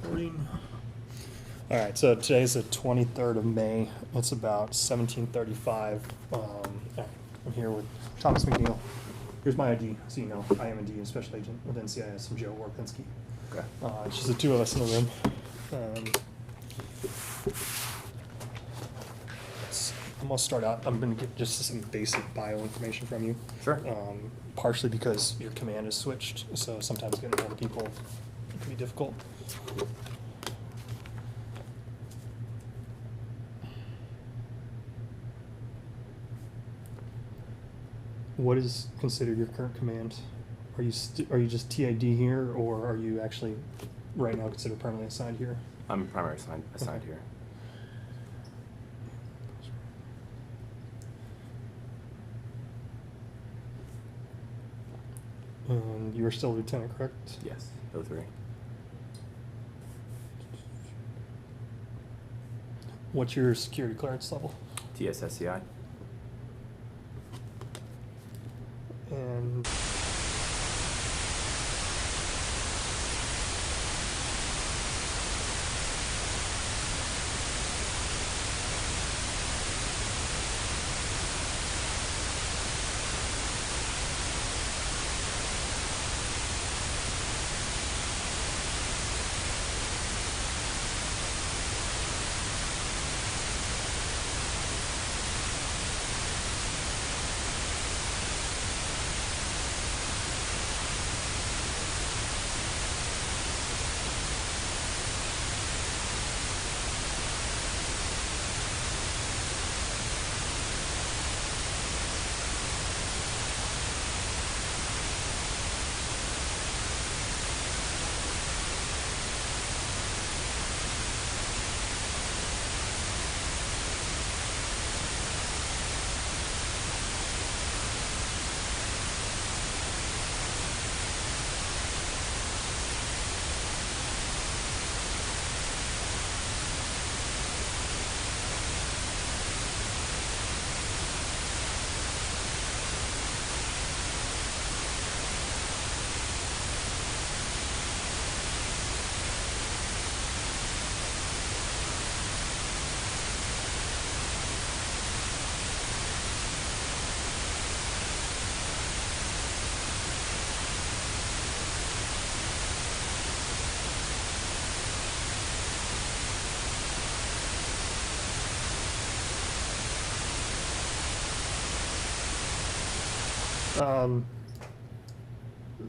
Recording. All right, so today's the 23rd of May. It's about 17:35. I'm here with Thomas MacNeil. Here's my ID, so you know I am indeed a special agent with NCIS from Joe Warpinski. Okay. It's just the two of us in the room. I'm gonna start out. I'm gonna get just some basic bio information from you. Sure. Partially because your command is switched, so sometimes getting hold of people can be difficult. What is considered your current command? Are you just TID here, or are you actually right now considered permanently assigned here? I'm primary assigned Okay. here. And you are still a lieutenant, correct? Yes, 03. What's your security clearance level? TSSCI. And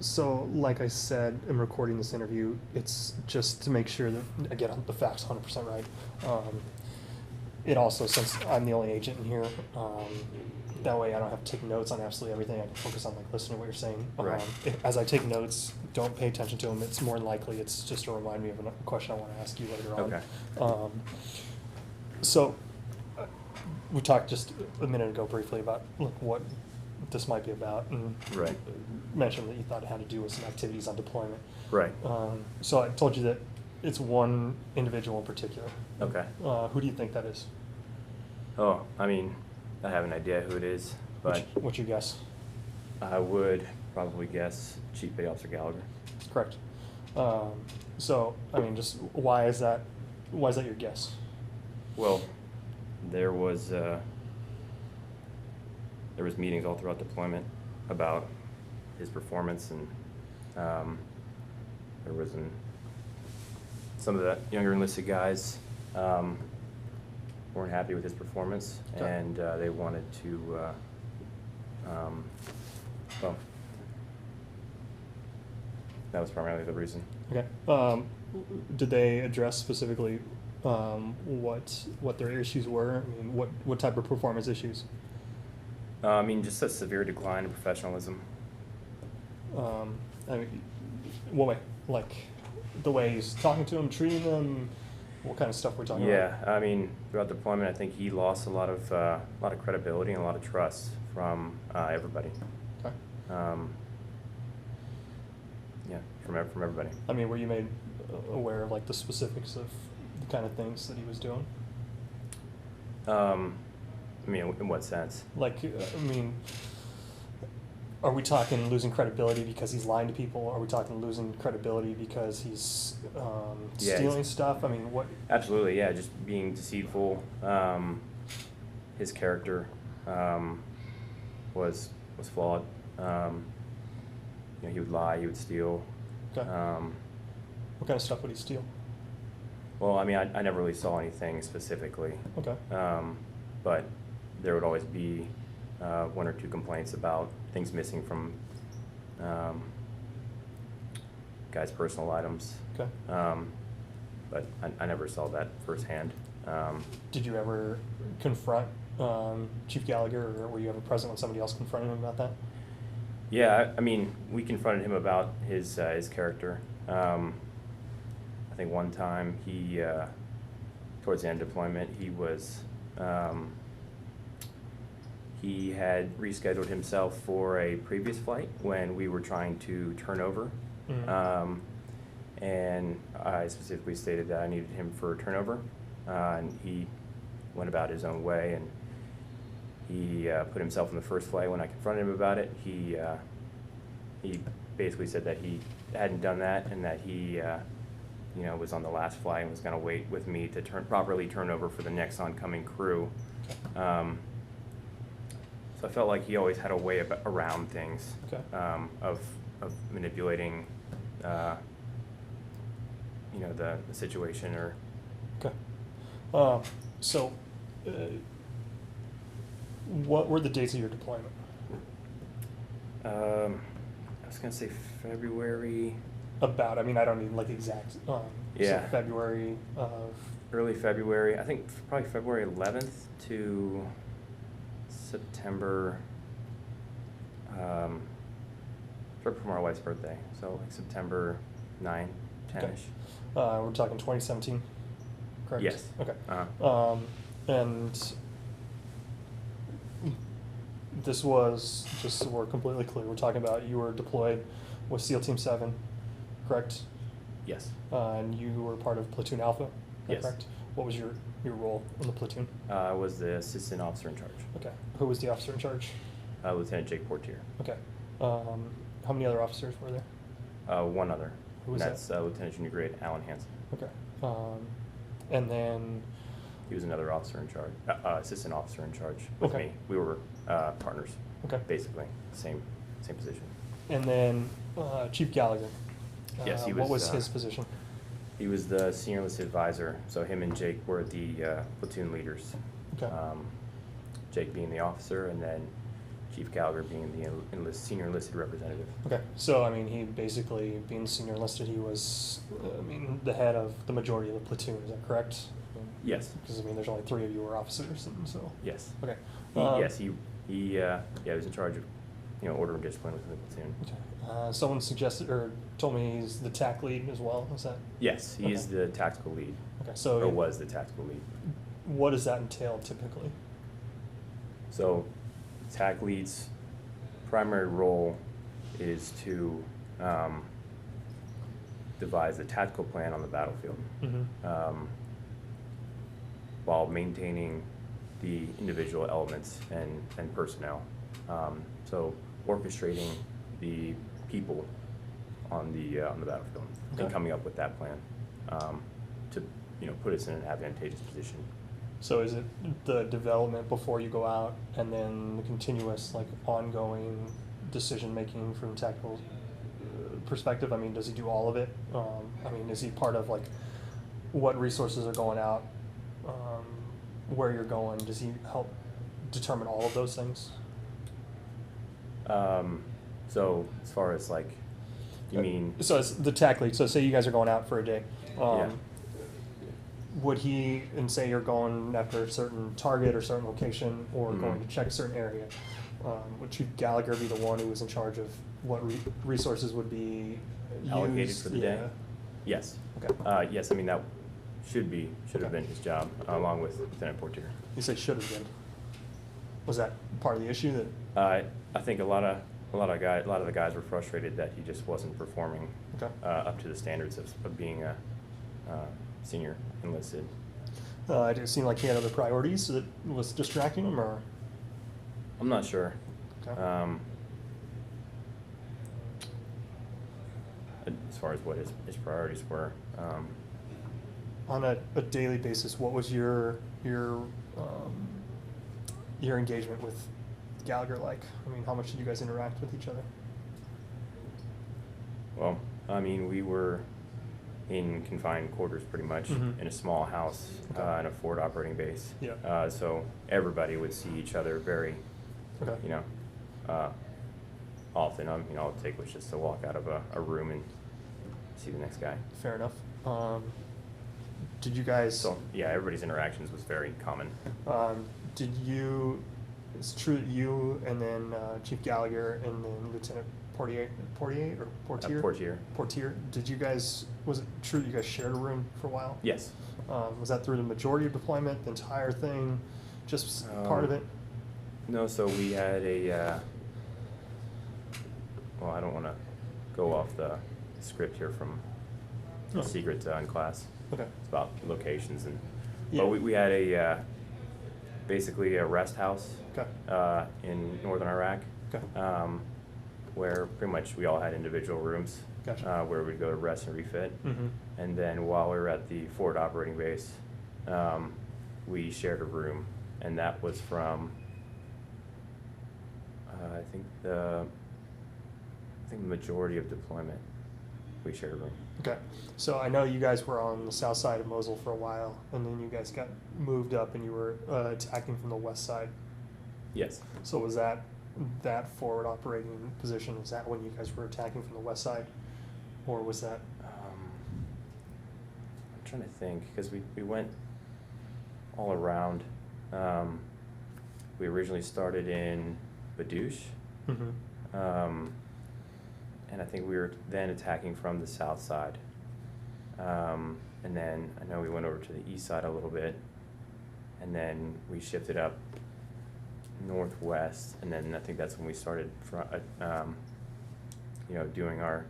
so, like I said, in recording this interview, it's just to make sure that I get the facts 100% right. It also, since I'm the only agent in here, that way I don't have to take notes on absolutely everything. I can focus on like listening to what you're saying. Right. As I take notes, don't pay attention to them. It's more than likely it's just to remind me of a question I want to ask you later on. Okay. So, we talked just a minute ago briefly about what this might be about, and Right. mentioned that you thought it had to do with some activities on deployment. Right. So I told you that it's one individual in particular. Okay. Who do you think that is? Oh, I mean, I have an idea who it is, but What's your guess? I would probably guess Chief Petty Officer Gallagher. That's correct. So, I mean, just why is that your guess? Well, there was meetings all throughout deployment about his performance, and there was some of the younger enlisted guys weren't happy with his performance, Okay. and they wanted to, well, that was primarily the reason. Okay. Did they address specifically what their issues were? I mean, what type of performance issues? I mean, just a severe decline in professionalism. I mean, what way? Like the way he's talking to them, treating them. What kind of stuff we're talking about? Yeah, I mean, throughout deployment, I think he lost a lot of credibility and a lot of trust from everybody. Okay. Yeah, from everybody. I mean, were you made aware of like the specifics of the kind of things that he was doing? I mean, in what sense? Like, I mean, Are we talking losing credibility because he's lying to people? Are we talking losing credibility because he's Yeah, stealing he's- stuff? I mean, what? Absolutely, yeah, just being deceitful. His character was flawed. He would lie, he would steal. Okay. What kind of stuff would he steal? Well, I mean, I never really saw anything specifically. Okay. But there would always be one or two complaints about things missing from guys' personal items. Okay. But I never saw that firsthand. Did you ever confront Chief Gallagher, or were you ever present when somebody else confronted him about that? Yeah, I mean, we confronted him about his character. I think one time he, towards the end of deployment, he had rescheduled himself for a previous flight when we were trying to turn over. Mm-hmm. And I specifically stated that I needed him for a turnover, and he went about his own way, and he put himself in the first flight. When I confronted him about it, he basically said that he hadn't done that, and that he was on the last flight and was going to wait with me to properly turn over for the next oncoming crew. So I felt like he always had a way around things, Okay. Of manipulating the situation. Or Okay. So, what were the dates of your deployment? I was gonna say February. About, I mean, I don't need like exact. So Yeah. February of. Early February, I think probably February 11th to September, right before my wife's birthday, so like September 9, 10-ish. Okay. We're talking 2017, correct? Yes. Okay. Uh-huh. And this was, just so we're completely clear, we're talking about you were deployed with SEAL Team 7, correct? Yes. And you were part of Platoon Alpha, is that Yes. correct? What was your role in the platoon? I was the assistant officer in charge, Okay. Who was the officer in charge? Lieutenant Jake Portier. Okay. How many other officers were there? One other. Who was and that's Lieutenant Junior Grade Alan Hansen. Okay. And then. He was another officer in charge, assistant officer in charge with Okay. me. We were partners. Okay. Basically, same position. And then Chief Gallagher. Yes, he What was, was his position? He was the senior enlisted advisor, so him and Jake were the platoon leaders. Okay. Jake being the officer, and then Chief Gallagher being the senior enlisted representative. Okay. So, I mean, he basically, being senior enlisted, he was, the head of the majority of the platoon. Is that correct? Yes. Because, I mean, there's only 3 of you were officers, and so. Yes. Okay. He was in charge of, order and discipline within the platoon. Okay. Someone suggested or told me he's the TAC lead as well. Is that? Yes, he is Okay. the tactical lead. Okay. So. Or was the tactical lead. What does that entail typically? So, TAC lead's primary role is to devise a tactical plan on the battlefield, Mm-hmm. While maintaining the individual elements and personnel. So orchestrating the people on the battlefield, Okay. and coming up with that plan to put us in an advantageous position. So is it the development before you go out, and then the continuous, like, ongoing decision-making from tactical perspective? I mean, does he do all of it? I mean, is he part of, like, what resources are going out, where you're going? Does he help determine all of those things? So as far as, like, you mean? So it's the TAC lead. So say you guys are going out for a day. Yeah. Would he, and say you're going after a certain target or certain location, or Mhm. going to check a certain area, would Chief Gallagher be the one who was in charge of what resources would be Allocated used? for the day? Yes. Okay. Yes, I mean, that should have Okay. been his job, along with Lieutenant Portier. You say should have been. Was that part of the issue that? I think a lot of the guys were frustrated that he just wasn't performing Okay. up to the standards of being a senior enlisted. Did it seem like he had other priorities that was distracting him, or? I'm not sure. Okay. as far as what his priorities were. On a daily basis, what was your engagement with Gallagher like? I mean, how much did you guys interact with each other? Well, I mean, we were in confined quarters pretty much in a small house in a forward operating base. Yeah. So everybody would see each other very, you know, often. I mean, all it take was just to walk out of a room and see the next guy. Fair enough. Did you guys? So yeah, everybody's interactions was very common. Did you? It's true that you and then Chief Gallagher and then Lieutenant Portier. Did you guys? Was it true that you guys shared a room for a while? Yes. Was that through the majority of deployment, the entire thing, just part of it? No. So we had a. Well, I don't want to go off the script here from secret in class. Okay. It's about locations and. Yeah. But we had a basically a rest house. Okay. In northern Iraq. Okay. Where pretty much we all had individual rooms. Gotcha. Where we'd go to rest and refit. Mm-hmm. And then while we were at the forward operating base, we shared a room, and that was from I think the majority of deployment we shared a room. Okay, so I know you guys were on the south side of Mosul for a while, and then you guys got moved up, and you were attacking from the west side. Yes. So was that forward operating position? Was that when you guys were attacking from the west side, or was that? I'm trying to think because we went all around. We originally started in Badouche. Mm-hmm. And I think we were then attacking from the south side. And then I know we went over to the east side a little bit, and then we shifted up northwest, and then I think that's when we started doing our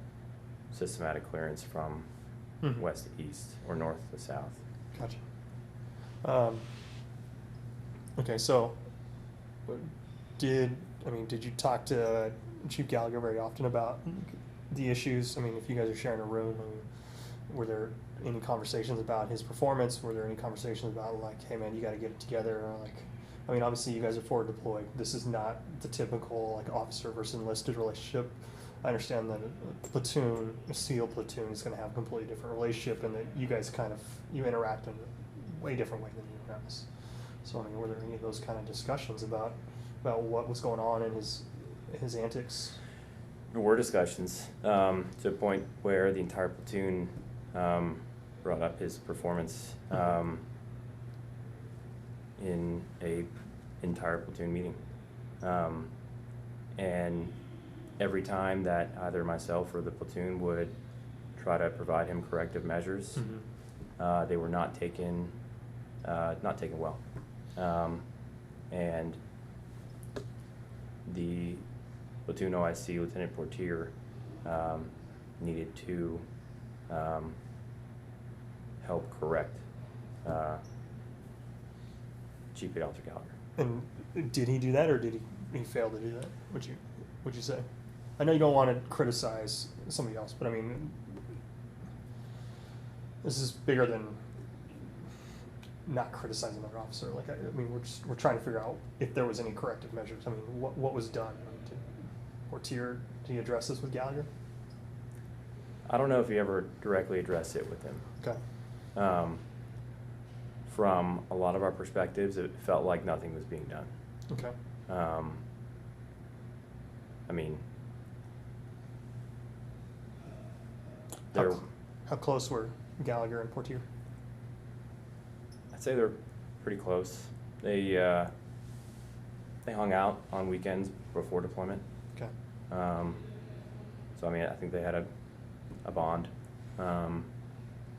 systematic clearance from west to east or north to south. Gotcha. Okay, so did you talk to Chief Gallagher very often about the issues? I mean, if you guys are sharing a room, were there any conversations about his performance? Were there any conversations about like, hey man, you got to get it together? Or like, I mean, obviously you guys are forward deployed. This is not the typical like officer versus enlisted relationship. I understand that a SEAL platoon is going to have a completely different relationship, and that you guys you interact in a way different way than anyone else. So I mean, were there any of those kind of discussions about what was going on in his antics? There were discussions to a point where the entire platoon brought up his performance in a entire platoon meeting, and every time that either myself or the platoon would try to provide him corrective measures, they were not taken well, and the platoon OIC, Lieutenant Portier, needed to help correct Chief Officer Gallagher. And did he do that, or did he fail to do that? Would you say? I know you don't want to criticize somebody else, but I mean, this is bigger than not criticizing another officer. Like, I mean, we're trying to figure out if there was any corrective measures. I mean, what was done? I mean, did Portier, did he address this with Gallagher? I don't know if he ever directly addressed it with him. Okay. From a lot of our perspectives, it felt like nothing was being done. Okay. I mean, how close were Gallagher and Portier? I'd say they're pretty close. They hung out on weekends before deployment. Okay. So I mean, I think they had a bond,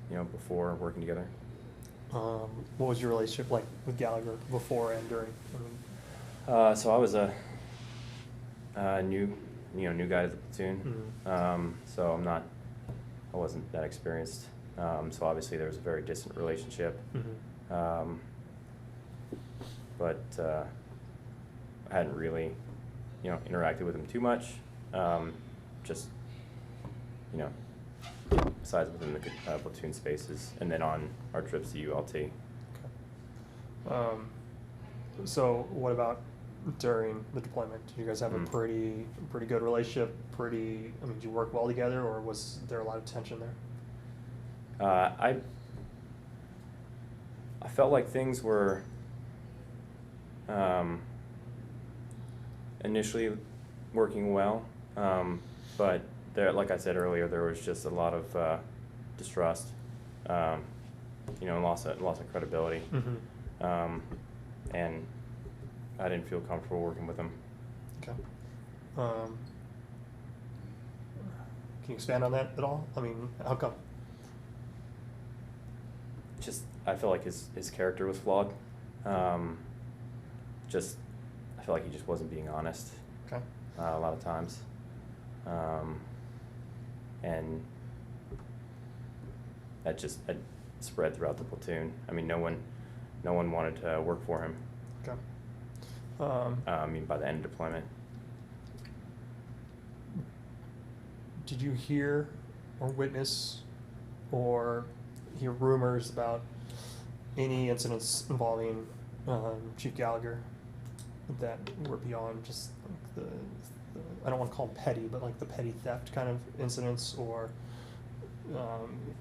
before working together. What was your relationship like with Gallagher before and during? So I was a new guy to the platoon. So I wasn't that experienced. So obviously there was a very distant relationship. But I hadn't really, interacted with him too much. Just, besides within the platoon spaces, and then on our trips to ULT. Okay. So what about during the deployment? Did you guys have a pretty good relationship? Did you work well together, or was there a lot of tension there? I felt like things were initially working well, but there, like I said earlier, there was just a lot of distrust, loss of credibility, and I didn't feel comfortable working with him. Okay. Can you expand on that at all? I mean, how come? Just, I felt like his character was flawed. I feel like he just wasn't being honest. Okay. A lot of times. And that spread throughout the platoon. I mean, no one wanted to work for him. Okay. By the end of deployment. Did you hear or witness or hear rumors about any incidents involving Chief Gallagher that were beyond just like the I don't want to call them petty, but like the petty theft kind of incidents, or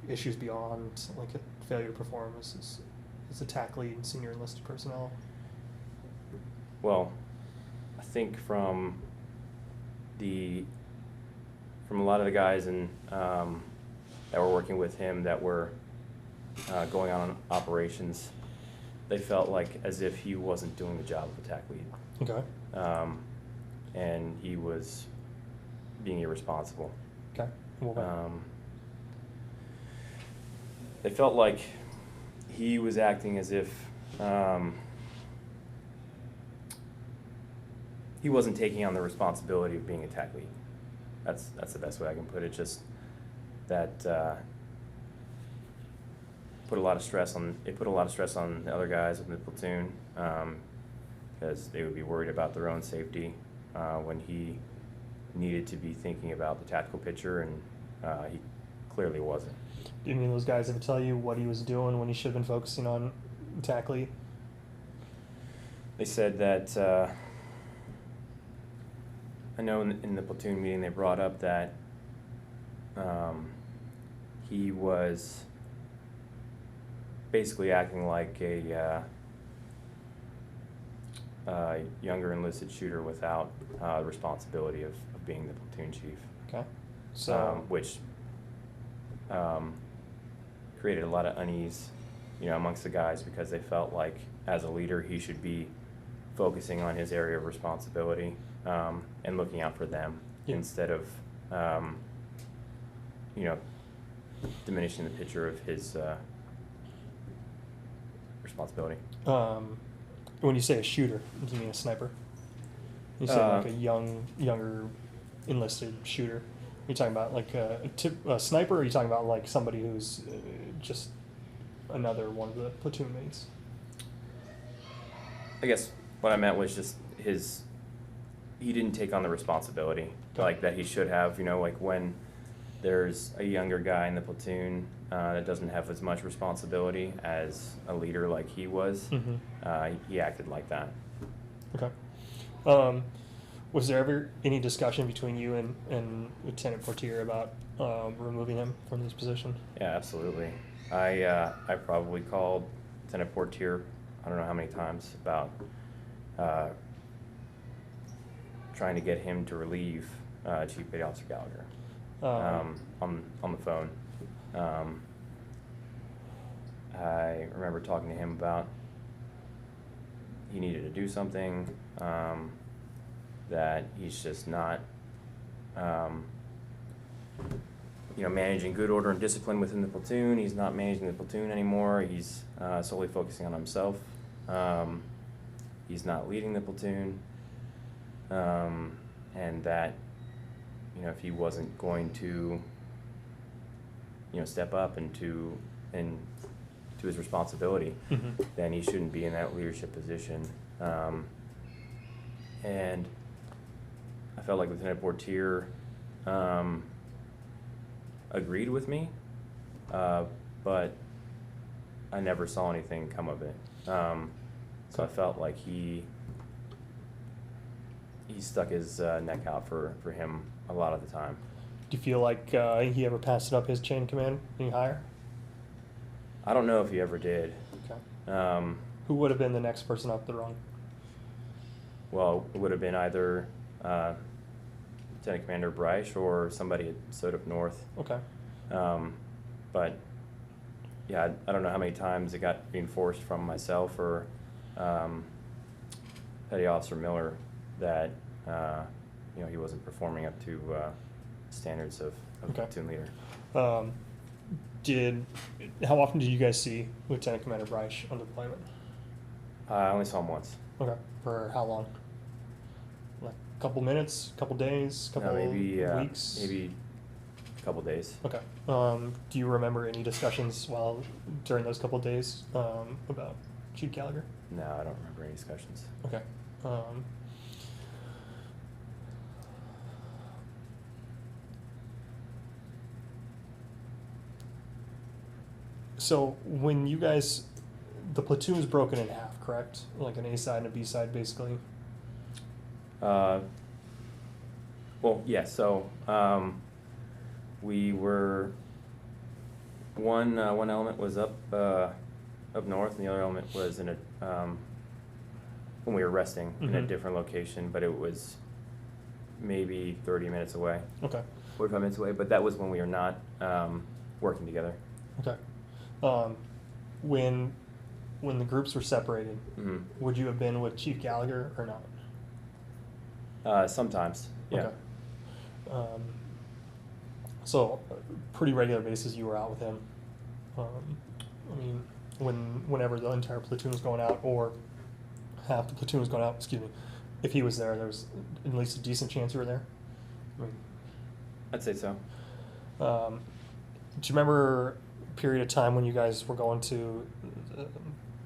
issues beyond like a failure to perform as a TAC lead and senior enlisted personnel? Well, I think from a lot of the guys that were working with him that were going on operations, they felt like as if he wasn't doing the job of a TAC lead. Okay. And he was being irresponsible. Okay. They felt like he was acting as if he wasn't taking on the responsibility of being a TAC lead. That's the best way I can put it. Just that put a lot of stress on the other guys in the platoon, because they would be worried about their own safety when he needed to be thinking about the tactical picture, and he clearly wasn't. Do any of those guys ever tell you what he was doing when he should have been focusing on TAC lead? They said that I know in the platoon meeting they brought up that he was basically acting like a younger enlisted shooter without the responsibility of being the platoon chief. Okay. So which created a lot of unease, amongst the guys, because they felt like as a leader he should be focusing on his area of responsibility and looking out for them, instead of diminishing the picture of his responsibility. When you say a shooter, do you mean a sniper? You say like a younger enlisted shooter. Are you talking about like a sniper, or are you talking about like somebody who's just another one of the platoon mates? I guess what I meant was just he didn't take on the responsibility like that he should have. Like when there's a younger guy in the platoon that doesn't have as much responsibility as a leader like he was, he acted like that. Okay. Was there ever any discussion between you and Lieutenant Portier about removing him from this position? Yeah, absolutely. I probably called Lieutenant Portier, I don't know how many times, about trying to get him to relieve Chief Petty Officer Gallagher on the phone. I remember talking to him about he needed to do something, that he's just not managing good order and discipline within the platoon. He's not managing the platoon anymore. He's solely focusing on himself. He's not leading the platoon, and that if he wasn't going to step up and to his responsibility, then he shouldn't be in that leadership position. And I felt like Lieutenant Portier agreed with me, but I never saw anything come of it. So I felt like he stuck his neck out for him a lot of the time. Do you feel like he ever passed it up his chain of command any higher? I don't know if he ever did. Okay. Who would have been the next person up the rung? Well, it would have been either Lieutenant Commander Bryce or somebody at Sodop North. Okay. But yeah, I don't know how many times it got reinforced from myself or Petty Officer Miller that he wasn't performing up to standards of Okay. platoon leader. How often did you guys see Lieutenant Commander Bryce on deployment? I only saw him once. Okay. For how long? Like a couple minutes, couple days, couple weeks? Maybe a couple days. Okay. Do you remember any discussions during those couple days about Chief Gallagher? No, I don't remember any discussions. Okay. So when you guys, the platoon's broken in half, correct? Like an A side and a B side, basically. Well, yeah. So we were one element was up north, and the other element was in a when we were resting in a different location, but it was maybe 30 minutes away. Okay. 45 minutes away, but that was when we were not working together. Okay. When the groups were separated, would you have been with Chief Gallagher or not? Sometimes, yeah. Okay. So, pretty regular basis you were out with him. I mean, whenever the entire platoon was going out, or half the platoon was going out, excuse me, if he was there, there was at least a decent chance you were there? I mean, I'd say so. do you remember a period of time when you guys were going to,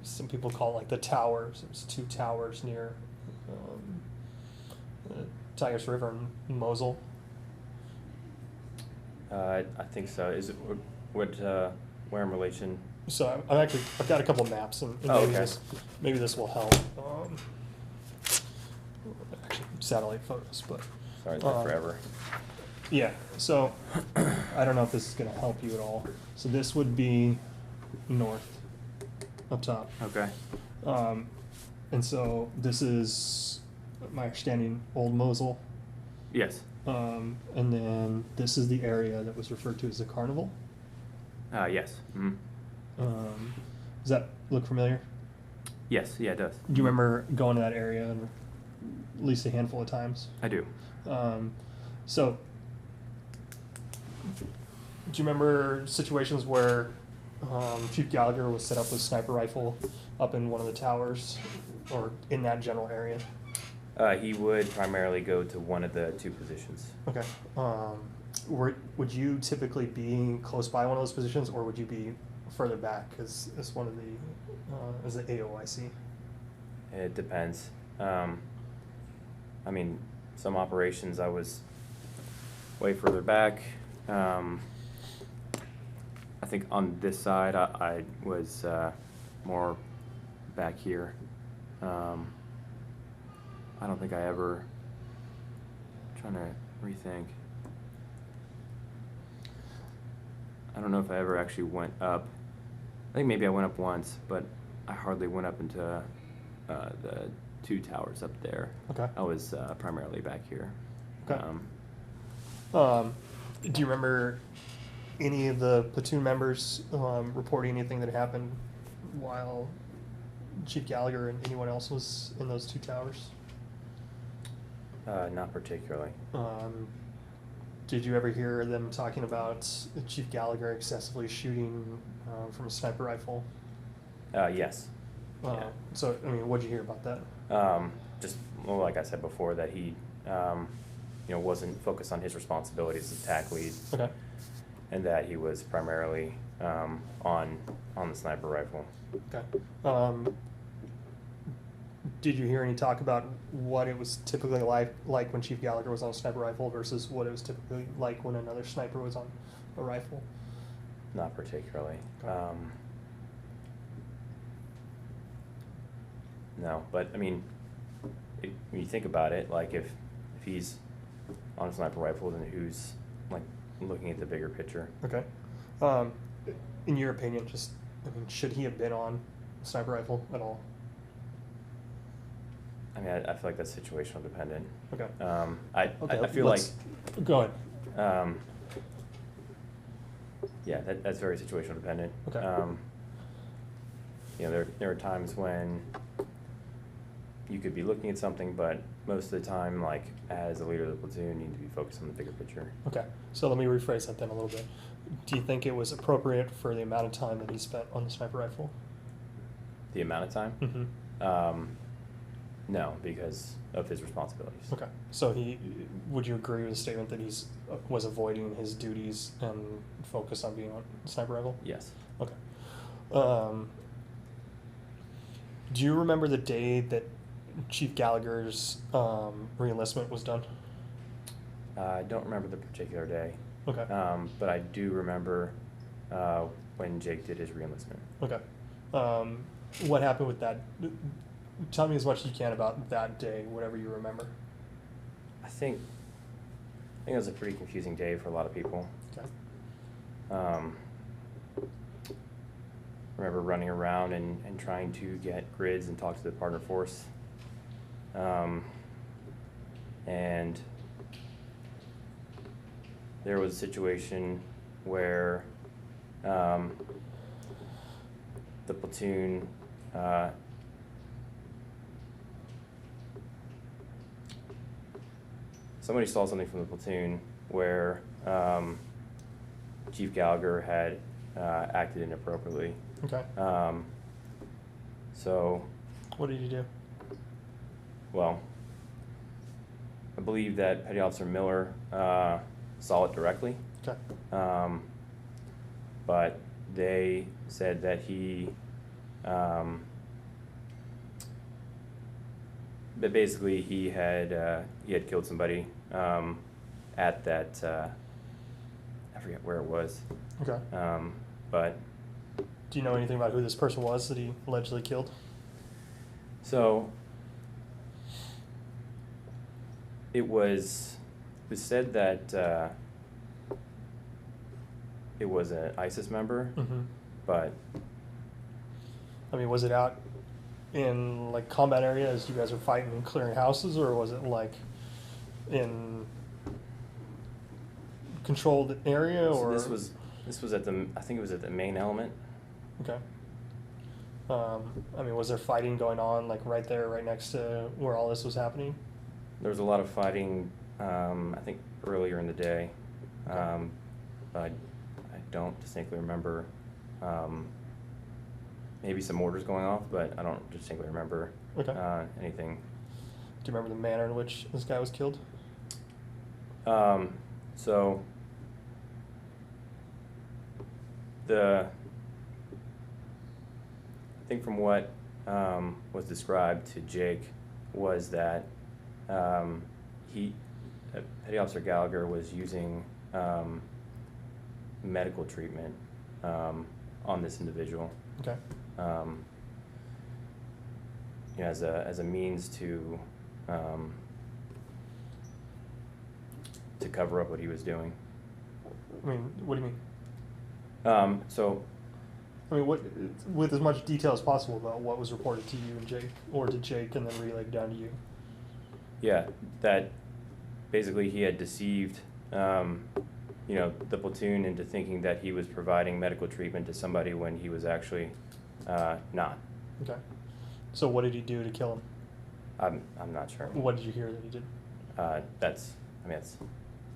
some people call it like the towers, it was 2 towers near Tigris River in Mosul? I think so. Is it where in relation? So I've got a couple maps, and Oh, maybe, okay. maybe this will help. Actually, satellite photos, but Sorry, it's been forever. yeah. So I don't know if this is going to help you at all. So this would be north, up top. Okay. And so this is, my understanding, Old Mosul. Yes. And then this is the area that was referred to as the Carnival. Yes. Mm-hmm. Does that look familiar? Yes. Yeah, it does. Do you remember going to that area at least a handful of times? I do. So, do you remember situations where Chief Gallagher was set up with a sniper rifle up in one of the towers or in that general area? He would primarily go to one of the 2 positions. Okay. Would you typically be close by one of those positions, or would you be further back as one of the as the AOIC? It depends. I mean, some operations I was way further back. I think on this side I was more back here. I don't think I ever, trying to rethink. I don't know if I ever actually went up. I think maybe I went up once, but I hardly went up into the 2 towers up there. Okay. I was primarily back here. Okay. Do you remember any of the platoon members reporting anything that happened while Chief Gallagher and anyone else was in those 2 towers? Not particularly. Did you ever hear them talking about Chief Gallagher excessively shooting from a sniper rifle? Yes. Yeah. So, I mean, what'd you hear about that? Just like I said before, that he, wasn't focused on his responsibilities as attack lead. Okay. And that he was primarily on the sniper rifle. Okay. Did you hear any talk about what it was typically like when Chief Gallagher was on a sniper rifle versus what it was typically like when another sniper was on a rifle? Not particularly. Okay. No, but I mean, when you think about it, like if he's on a sniper rifle, then who's like looking at the bigger picture? Okay. In your opinion, just, I mean, should he have been on a sniper rifle at all? I mean, I feel like that's situational dependent. Okay. I feel like. Go ahead. Yeah, that's very situational dependent. Okay. You know, there are times when you could be looking at something, but most of the time, like as a leader of the platoon, you need to be focused on the bigger picture. Okay. So let me rephrase that then a little bit. Do you think it was appropriate for the amount of time that he spent on the sniper rifle? The amount of time? Mm-hmm. No, because of his responsibilities. Okay. So would you agree with the statement that he's was avoiding his duties and focused on being on sniper rifle? Yes. Okay. Do you remember the day that Chief Gallagher's reenlistment was done? I don't remember the particular day. Okay. But I do remember when Jake did his reenlistment. Okay. What happened with that? Tell me as much as you can about that day, whatever you remember. I think it was a pretty confusing day for a lot of people. Okay. Remember running around and trying to get grids and talk to the partner force. And there was a situation where the platoon somebody saw something from the platoon where Chief Gallagher had acted inappropriately. Okay. So. What did you do? Well, I believe that Petty Officer Miller saw it directly. Okay. But they said that but basically he had killed somebody at that I forget where it was. Okay. But do you know anything about who this person was that he allegedly killed? So it was said that it was an ISIS member, Mm-hmm. but I mean, was it out in like combat area as you guys were fighting and clearing houses, or was it like in controlled area? so Or this was at the, I think it was at the main element. okay. I mean, was there fighting going on like right there, right next to where all this was happening? There was a lot of fighting, I think earlier in the day, Okay. but I don't distinctly remember. Maybe some mortars going off, but I don't distinctly remember Okay. anything. Do you remember the manner in which this guy was killed? So I think from what was described to Jake was that Petty Officer Gallagher was using medical treatment on this individual. Okay. You know, as a means to cover up what he was doing. I mean, what do you mean? So, I mean, what, with as much detail as possible about what was reported to you and Jake, or to Jake and then relayed down to you. yeah, that basically he had deceived, you know, the platoon into thinking that he was providing medical treatment to somebody when he was actually not. Okay. So what did he do to kill him? I'm not sure. What did you hear that he did? That's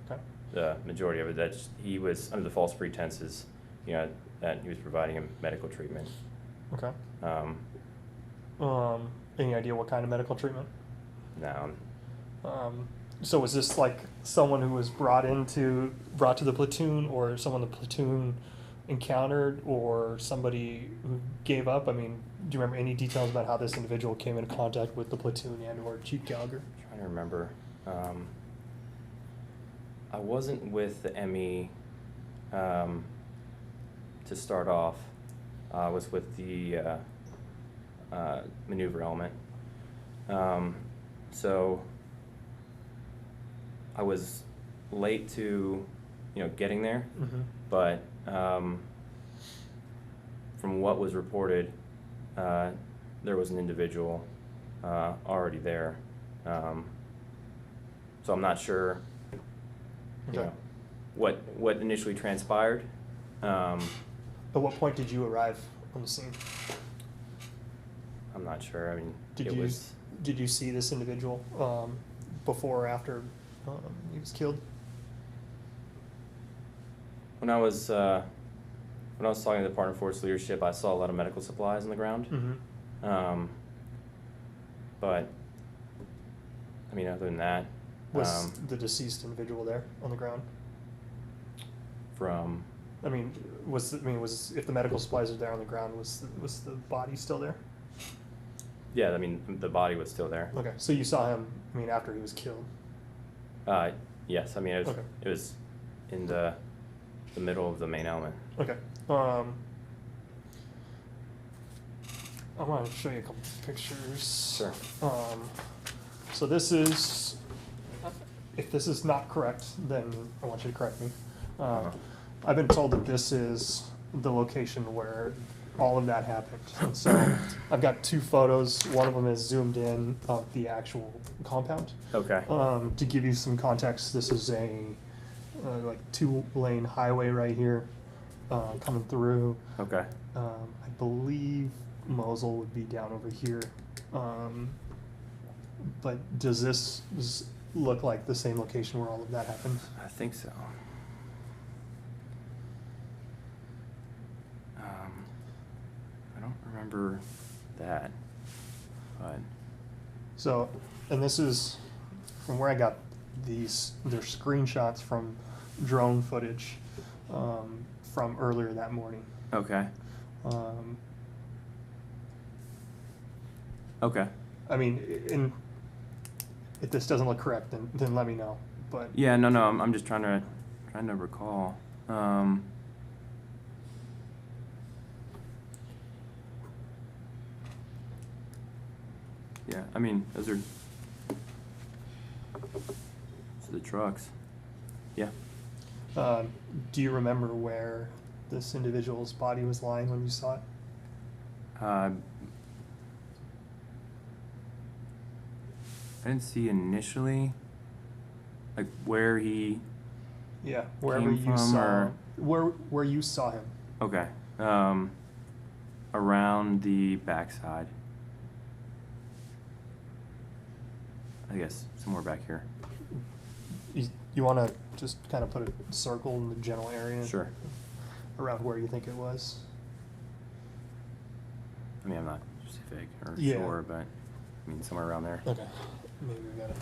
Okay. the majority of it. That he was under the false pretenses, you know, that he was providing him medical treatment. Okay. Any idea what kind of medical treatment? No. So was this like someone who was brought to the platoon, or someone the platoon encountered, or somebody who gave up? I mean, do you remember any details about how this individual came into contact with the platoon and or Chief Gallagher? I'm trying to remember. I wasn't with the ME to start off was with the maneuver element. So I was late to, getting there, but from what was reported, there was an individual already there. So I'm not sure, Okay. what initially transpired. At what point did you arrive on the scene? I'm not sure. I mean, Did you see this individual before or after he was killed? When I was talking to the Department of Forest Leadership, I saw a lot of medical supplies on the ground. But I mean, other than that, Was the deceased individual there on the ground? from if the medical supplies are there on the ground, was the body still there? yeah, I mean, the body was still there. Okay, so you saw him. After he was killed. Yes, I mean, Okay. it was in the middle of the main element. Okay. I want to show you a couple pictures. Sure. So this is, if this is not correct, then I want you to correct me. I've been told that this is the location where all of that happened. So I've got two photos. One of them is zoomed in of the actual compound. Okay. To give you some context, this is a like 2-lane highway right here coming through. Okay. I believe Mosul would be down over here. But does this look like the same location where all of that happened? I think so. I don't remember that, but So, and this is from where I got these. They're screenshots from drone footage from earlier that morning. okay. Okay. If this doesn't look correct, then let me know. But Yeah, no, I'm just trying to recall. Yeah, I mean, those are the trucks. Yeah. do you remember where this individual's body was lying when you saw it? I didn't see initially, like where he. Yeah, wherever Came you from, saw or- where you saw him. Okay. Around the backside. I guess somewhere back here. You want to just kind of put a circle in the general area? Sure. Around where you think it was? I mean, I'm not specific or Yeah. sure, but I mean somewhere around there. Okay. Maybe we gotta.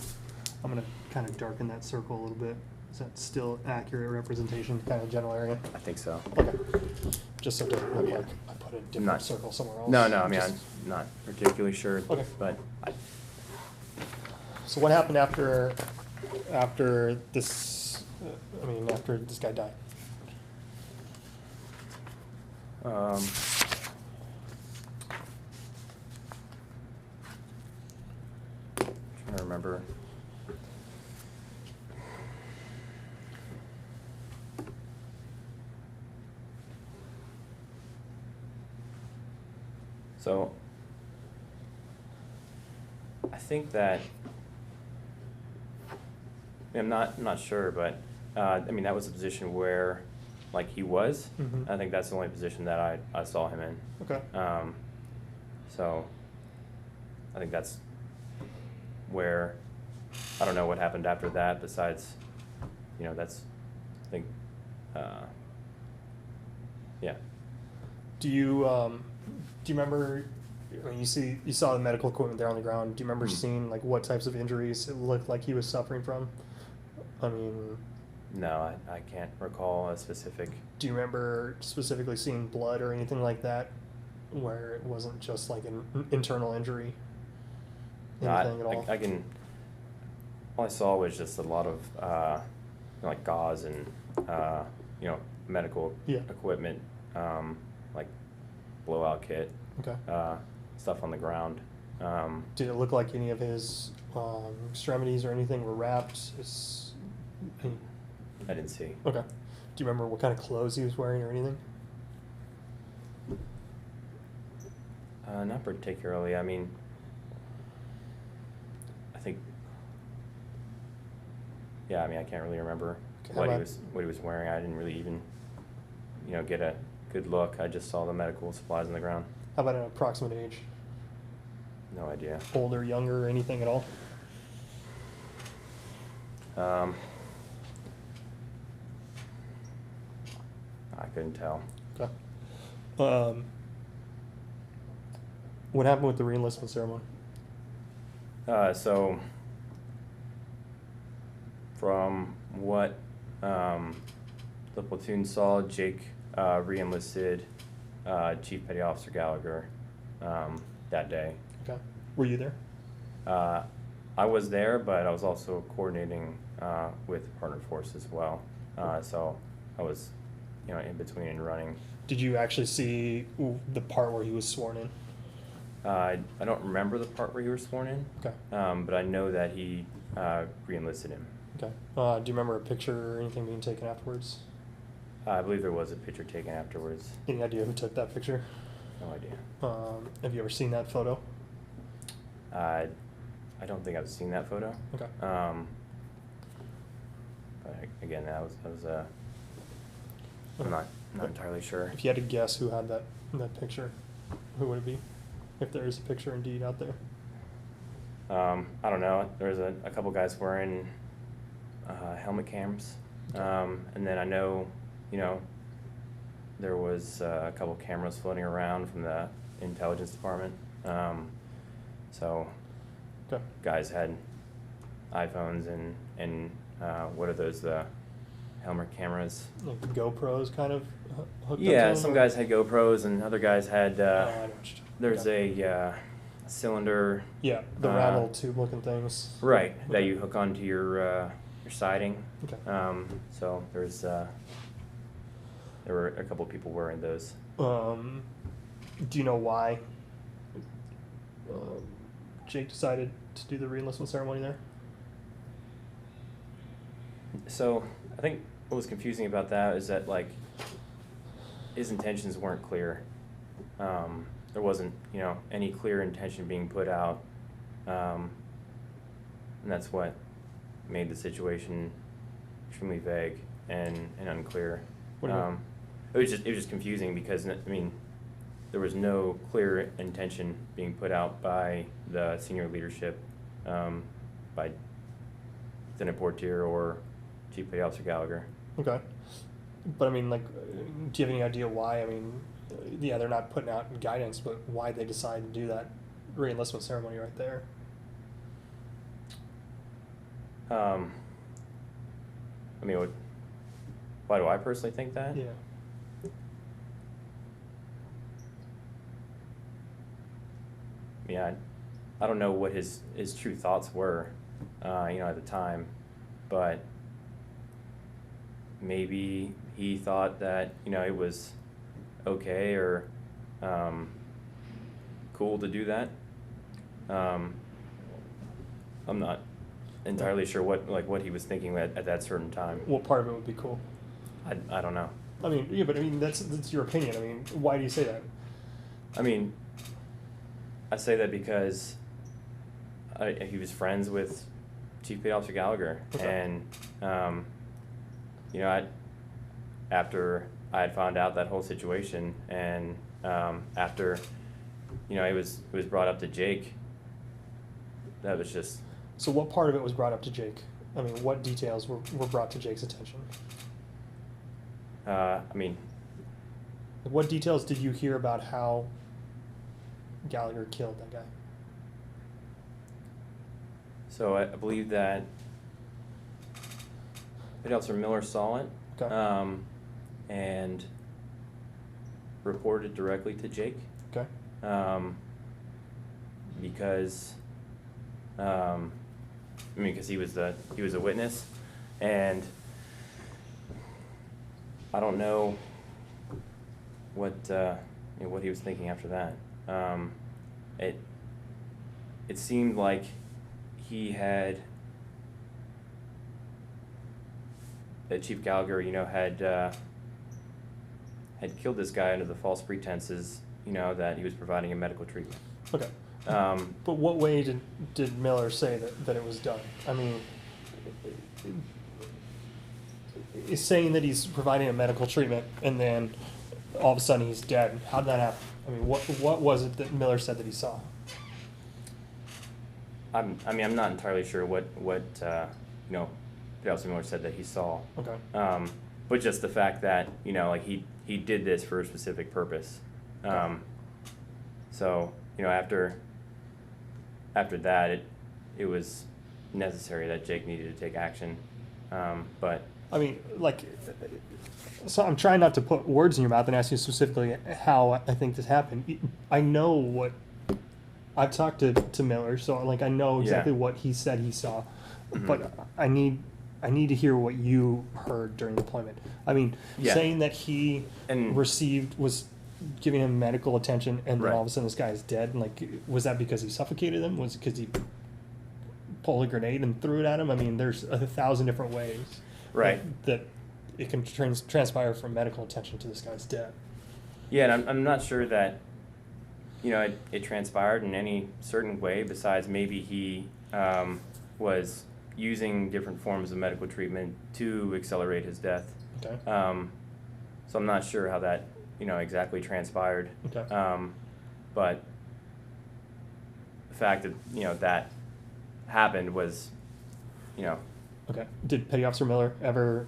I'm gonna kind of darken that circle a little bit. Is that still accurate representation, kind of general area? I think so. Okay. Just so it doesn't look Yeah. like I put a different Not- circle somewhere else. No, I mean, Just- I'm not particularly sure. Okay. But So what happened after this? After this guy died? trying to remember. So I think that I'm not sure, but that was a position where, like, he was. Mhm. I think that's the only position that I saw him in. Okay. So I think that's where I don't know what happened after that. Besides, that's I think, yeah. Do you remember when you saw the medical equipment there on the ground? Do you remember Mhm. seeing like what types of injuries it looked like he was suffering from? No, I can't recall a specific. Do you remember specifically seeing blood or anything like that, where it wasn't just like an internal injury? No, Anything at all? I can. All I saw was just a lot of like gauze and medical Yeah. equipment like blowout kit, Okay. stuff on the ground. Did it look like any of his extremities or anything were wrapped? I didn't see. Okay. Do you remember what kind of clothes he was wearing or anything? Not particularly. I mean, I think. Yeah, I mean, I can't really remember Okay, what he was wearing. I didn't really even, get a good look. I just saw the medical supplies on the ground. How about an approximate age? No idea. Older, younger, anything at all? I couldn't tell. Okay. What happened with the reenlistment ceremony? So, from what the platoon saw, Jake re-enlisted Chief Petty Officer Gallagher that day. Okay. Were you there? I was there, but I was also coordinating with partner force as well. So I was, in between and running. Did you actually see the part where he was sworn in? I don't remember the part where he was sworn in. Okay. But I know that he re-enlisted him. Okay. Do you remember a picture or anything being taken afterwards? I believe there was a picture taken afterwards. Any idea who took that picture? No idea. Have you ever seen that photo? I don't think I've seen that photo. Okay. But again, that was I'm not entirely sure. If you had to guess who had that picture, who would it be? If there is a picture indeed out there. I don't know. There was a couple guys wearing helmet cams, and then I know, there was a couple cameras floating around from the intelligence department. So Okay. guys had iPhones and what are those, the helmet cameras? Like GoPros kind of hooked up to Yeah, them, some or- guys had GoPros and other guys had Oh, I know what you're talking- there's okay. a cylinder. Yeah, the rattle tube looking things. Right, that Okay. you hook onto your siding. Okay. So there were a couple people wearing those. Do you know why Jake decided to do the reenlistment ceremony there? So I think what was confusing about that is that his intentions weren't clear. There wasn't any clear intention being put out, and that's what made the situation extremely vague and unclear. What do you mean? It was just confusing because there was no clear intention being put out by the senior leadership, by Lieutenant Portier or Chief Petty Officer Gallagher. Okay. But do you have any idea why? Yeah, they're not putting out guidance, but why they decided to do that reenlistment ceremony right there? Why do I personally think that? Yeah. Yeah, I don't know what his true thoughts were, at the time, but maybe he thought that it was okay or cool to do that. I'm not entirely sure what he was thinking at that certain time. What part of it would be cool? I don't know. Yeah, but that's your opinion. Why do you say that? I say that because he was friends with Chief Petty Officer Gallagher, Okay. and after I had found out that whole situation, and after it was brought up to Jake, that was just. So what part of it was brought up to Jake? What details were brought to Jake's attention? What details did you hear about how Gallagher killed that guy? So I believe that Petty Officer Miller saw it, Okay. and reported directly to Jake. Okay. Because because he was a witness, and I don't know what what he was thinking after that. It seemed like he had that Chief Gallagher, had killed this guy under the false pretenses, that he was providing him medical treatment. Okay. But what way did Miller say that it was done? I mean, is saying that he's providing a medical treatment and then all of a sudden he's dead. How did that happen? I mean, what was it that Miller said that he saw? I'm not entirely sure what Officer Miller said that he saw. Okay. But just the fact that he did this for a specific purpose. So after that, it was necessary that Jake needed to take action. But I mean, so I'm trying not to put words in your mouth and ask you specifically how I think this happened. I know what I've talked to Miller, so I know exactly what he said he saw, but I need to hear what you heard during deployment. I mean, saying that he was giving him medical attention and then all of a sudden this guy is dead. Was that because he suffocated him? Was it because he pulled a grenade and threw it at him? I mean, there's 1,000 different ways that it can transpire from medical attention to this guy's death. Yeah, and I'm not sure that it transpired in any certain way besides maybe he was using different forms of medical treatment to accelerate his death. Okay. So I'm not sure how that exactly transpired. Okay. But the fact that that happened was Okay. Did Petty Officer Miller ever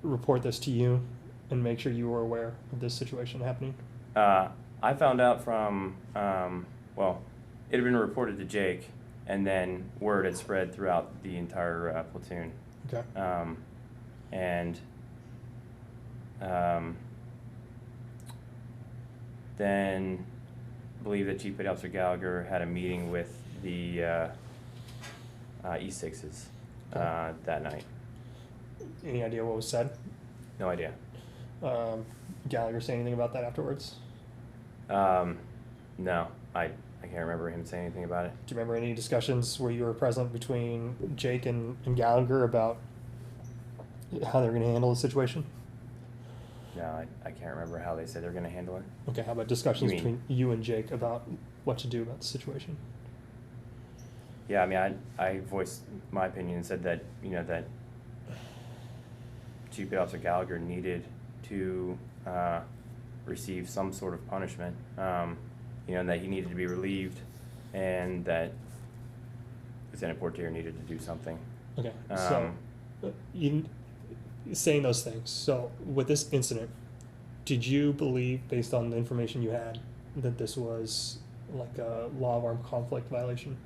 report this to you and make sure you were aware of this situation happening? I found out from it had been reported to Jake, and then word had spread throughout the entire platoon. Okay. Then I believe that Chief Petty Officer Gallagher had a meeting with the E6s that night. Any idea what was said? No idea. Gallagher say anything about that afterwards? No, I can't remember him saying anything about it. Do you remember any discussions where you were present between Jake and Gallagher about how they're going to handle the situation? No, I can't remember how they said they're going to handle it. Okay, how about discussions between you and Jake about what to do about the situation? Yeah, I mean, I voiced my opinion and said that, that Chief Petty Officer Gallagher needed to receive some sort of punishment, and that he needed to be relieved, and that Lieutenant Portier needed to do something. Okay, so you saying those things. So with this incident, did you believe, based on the information you had, that this was like a law of armed conflict violation?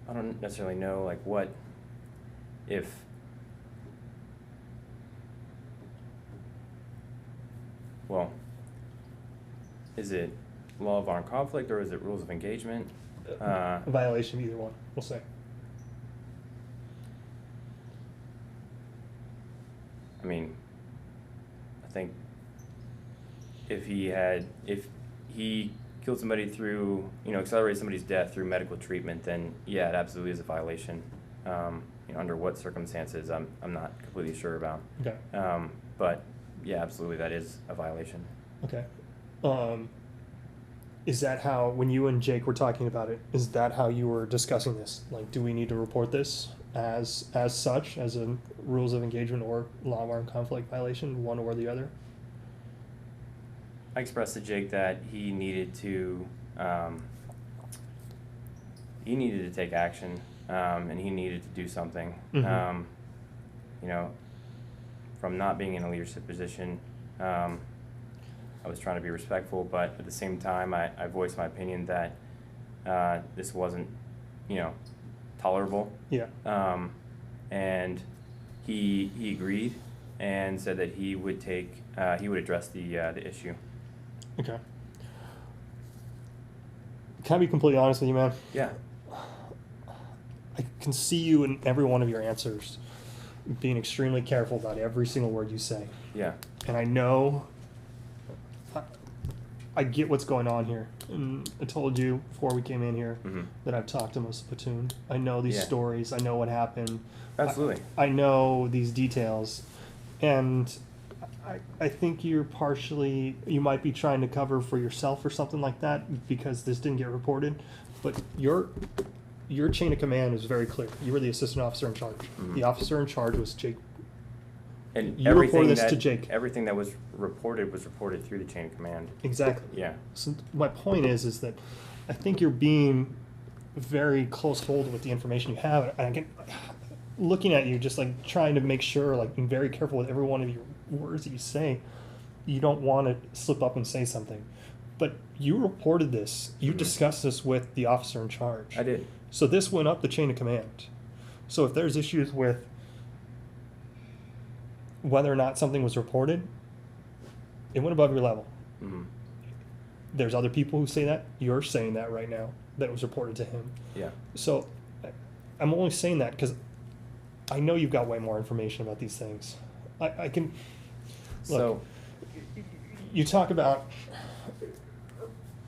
I don't necessarily know, what if is it law of armed conflict or is it rules of engagement? A violation of either one, we'll say. I mean, I think if he killed somebody through, accelerated somebody's death through medical treatment, then yeah, it absolutely is a violation. Under what circumstances, I'm not completely sure about. Okay. But yeah, absolutely, that is a violation. Okay. Is that how, when you and Jake were talking about it, is that how you were discussing this? Do we need to report this as such, as a rules of engagement or law of armed conflict violation, one or the other? I expressed to Jake that he needed to take action, and he needed to do something. Mm-hmm. From not being in a leadership position, I was trying to be respectful, but at the same time, I voiced my opinion that this wasn't, tolerable. Yeah. And he agreed and said that he would address the issue. Okay. Can I be completely honest with you, man? Yeah. I can see you in every one of your answers. being extremely careful about every single word you say. Yeah. And I know, I get what's going on here. And I told you before we came in here that I've talked to most of the platoon. I know these stories. I know what happened. Absolutely. I know these details. And I think you might be trying to cover for yourself or something like that because this didn't get reported. But your chain of command is very clear. You were the assistant officer in charge. The officer in charge was Jake. And you reported this to Jake. Everything that was reported through the chain of command. Exactly. Yeah. So my point is that I think you're being very close hold with the information you have. And again, looking at you, just like trying to make sure, like being very careful with every one of your words that you say. You don't want to slip up and say something. But you reported this. You discussed this with the officer in charge. I did. So this went up the chain of command. So if there's issues with whether or not something was reported, it went above your level. There's other people who say that. You're saying that right now, that it was reported to him. Yeah. So I'm only saying that because I know you've got way more information about these things. I can... Look, you talk about...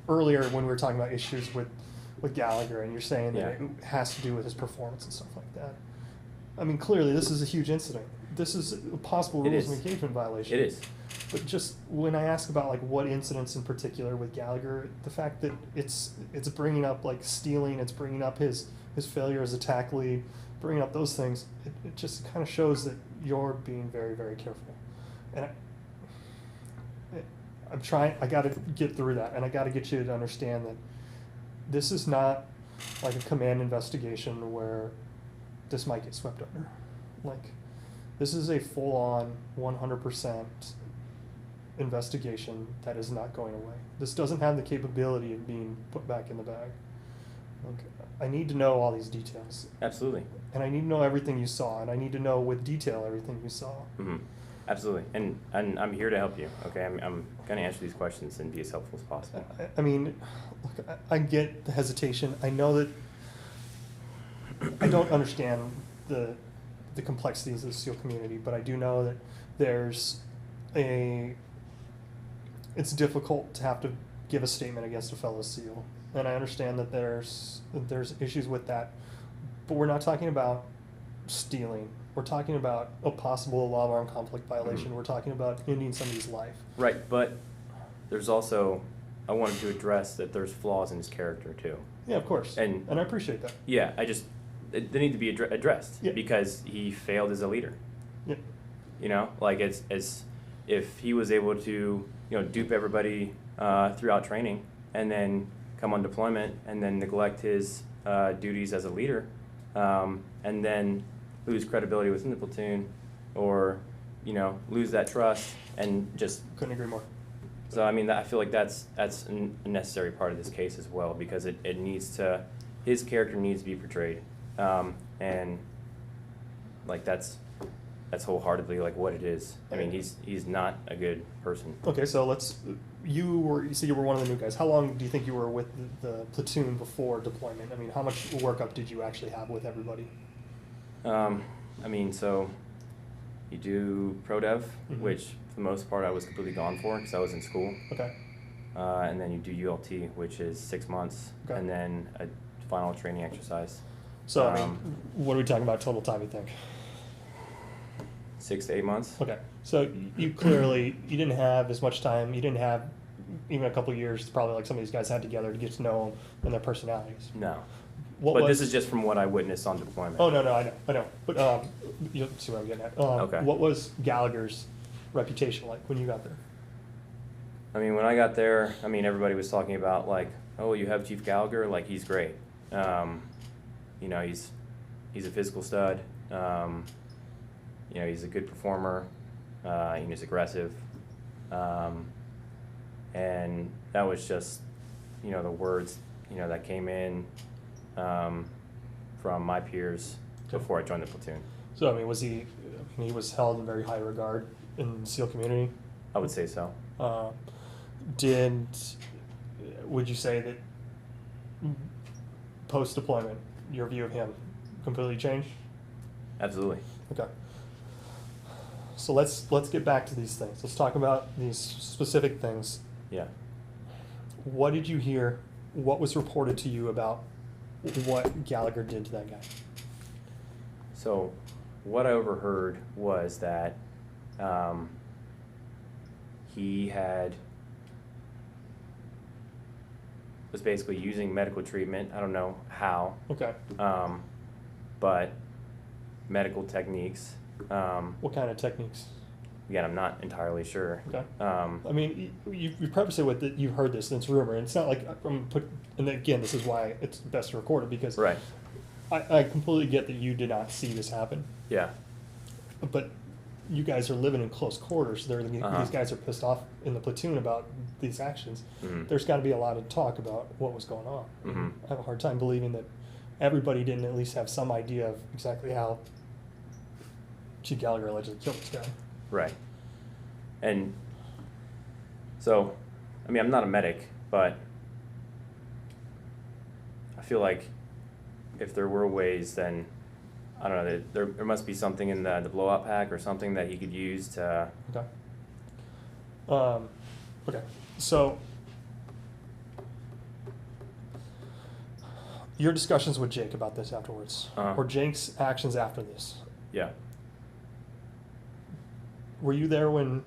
Earlier when we were talking about issues with Gallagher, and you're saying that it has to do with his performance and stuff like that. I mean, clearly this is a huge incident. This is a possible rules of engagement violation. It is. But just when I ask about like what incidents in particular with Gallagher, the fact that it's bringing up like stealing, it's bringing up his failure as a tack lead, bringing up those things, it just kind of shows that you're being very, very careful. And I'm trying, I got to get through that, and I got to get you to understand that this is not like a command investigation where this might get swept under. Like, this is a full-on 100% investigation that is not going away. This doesn't have the capability of being put back in the bag. Like, I need to know all these details. Absolutely. And I need to know everything you saw, and I need to know with detail everything you saw. Absolutely, and I'm here to help you. Okay, I'm going to answer these questions and be as helpful as possible. I mean, look, I get the hesitation. I know that I don't understand the complexities of the SEAL community, but I do know that it's difficult to have to give a statement against a fellow SEAL, and I understand that there's issues with that, but we're not talking about stealing. We're talking about a possible law of armed conflict violation. We're talking about ending somebody's life. Right, but there's also, I wanted to address that there's flaws in his character too. Yeah, of course. And I appreciate that. Yeah, they need to be addressed because he failed as a leader. Yeah. You know, like as if he was able to, dupe everybody throughout training and then come on deployment and then neglect his duties as a leader, and then lose credibility within the platoon, or lose that trust and just couldn't agree more. So I mean, I feel like that's a necessary part of this case as well, because it needs to, his character needs to be portrayed, and like that's wholeheartedly like what it is. I mean, he's not a good person. Okay, so you said you were one of the new guys. How long do you think you were with the platoon before deployment? I mean, how much workup did you actually have with everybody? I mean, so you do pro dev, which for the most part I was completely gone for because I was in school. Okay. And then you do ULT, which is 6 months, and then a final training exercise. So, I mean, what are we talking about total time, you think? 6 to 8 months. Okay. So you clearly, you didn't have as much time. You didn't have even a couple of years, probably like some of these guys had together to get to know them and their personalities. No. But this is just from what I witnessed on deployment. Oh, no, I know. But you'll see what I'm getting at. Okay. What was Gallagher's reputation like when you got there? I mean, when I got there, I mean, everybody was talking about like, oh, you have Chief Gallagher, like he's great. He's a physical stud. He's a good performer. He's aggressive. And that was just, the words, that came in from my peers before I joined the platoon. So, I mean, he was held in very high regard in the SEAL community? I would say so. Would you say that post-deployment, your view of him completely changed? Absolutely. Okay. So let's get back to these things. Let's talk about these specific things. Yeah. What did you hear? What was reported to you about what Gallagher did to that guy? So what I overheard was that he was basically using medical treatment. I don't know how. Okay. But medical techniques. What kind of techniques? Again, I'm not entirely sure. Okay. I mean, you preface it with that you've heard this, and it's rumor, and it's not like and again, this is why it's best to record it, because Right. I completely get that you did not see this happen, Yeah. but you guys are living in close quarters. These guys are pissed off in the platoon about these actions. Mhm. There's got to be a lot of talk about what was going on. Mhm. I have a hard time believing that everybody didn't at least have some idea of exactly how Chief Gallagher allegedly killed this guy. Right. And so, I mean, I'm not a medic, but I feel like if there were ways, then I don't know, there must be something in the blowout pack or something that he could use to. Okay. Okay. So your discussions with Jake about this afterwards, or Jake's actions after this. Yeah. Were you there when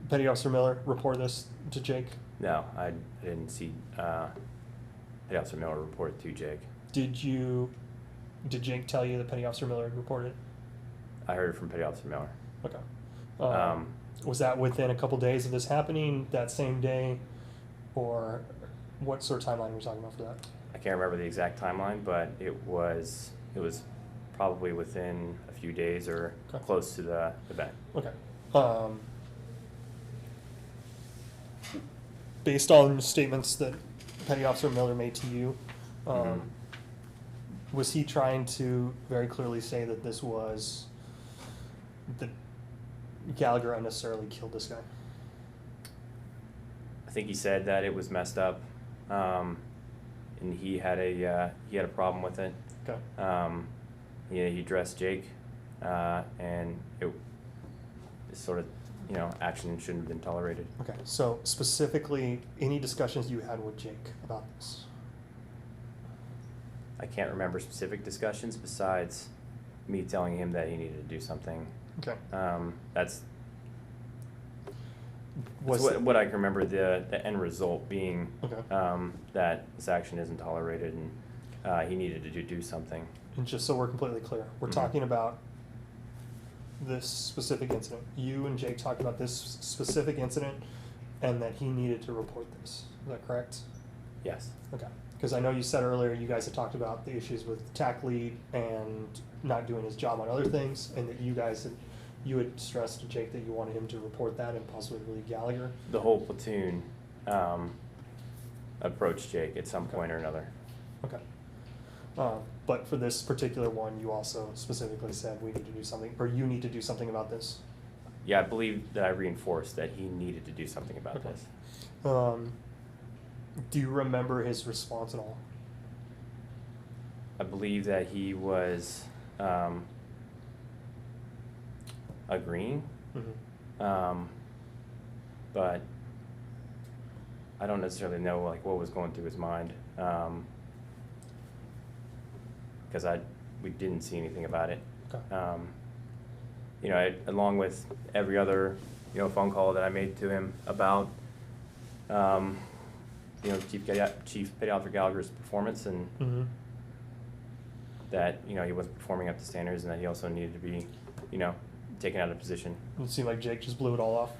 Petty Officer Miller reported this to Jake? No, I didn't see Petty Officer Miller report it to Jake. Did Jake tell you that Petty Officer Miller had reported it? I heard it from Petty Officer Miller. Okay. Was that within a couple days of this happening, that same day, or what sort of timeline were we talking about for that? I can't remember the exact timeline, but it was probably within a few days or Okay. close to the event. Okay. Based on statements that Petty Officer Miller made to you, was he trying to very clearly say that this was that Gallagher unnecessarily killed this guy? I think he said that it was messed up, and he had a problem with it. Okay. He addressed Jake, and it sort of, action shouldn't have been tolerated. Okay. So specifically, any discussions you had with Jake about this? I can't remember specific discussions me telling him that he needed to do something. Okay. That's Was what I can remember, the end result being Okay. That this action isn't tolerated, and he needed to do something. And just so we're completely clear, we're talking about this specific incident. You and Jake talked about this specific incident and that he needed to report this. Is that correct? Yes. Okay. Because I know you said earlier you guys had talked about the issues with TAC lead and not doing his job on other things, and that you had stressed to Jake that you wanted him to report that and possibly relieve Gallagher. The whole platoon approached Jake at some point or another. Okay. But for this particular one, you also specifically said we need to do something, or you need to do something about this. Yeah, I believe that I reinforced that he needed to do something about Okay. this. Do you remember his response at all? I believe that he was agreeing, Mm-hmm. but I don't necessarily know what was going through his mind, because we didn't see anything about it. Okay. Along with every other phone call that I made to him about Chief Petty Officer Gallagher's performance, and Mm-hmm. that he wasn't performing up to standards, and that he also needed to be taken out of position. It seemed like Jake just blew it all off.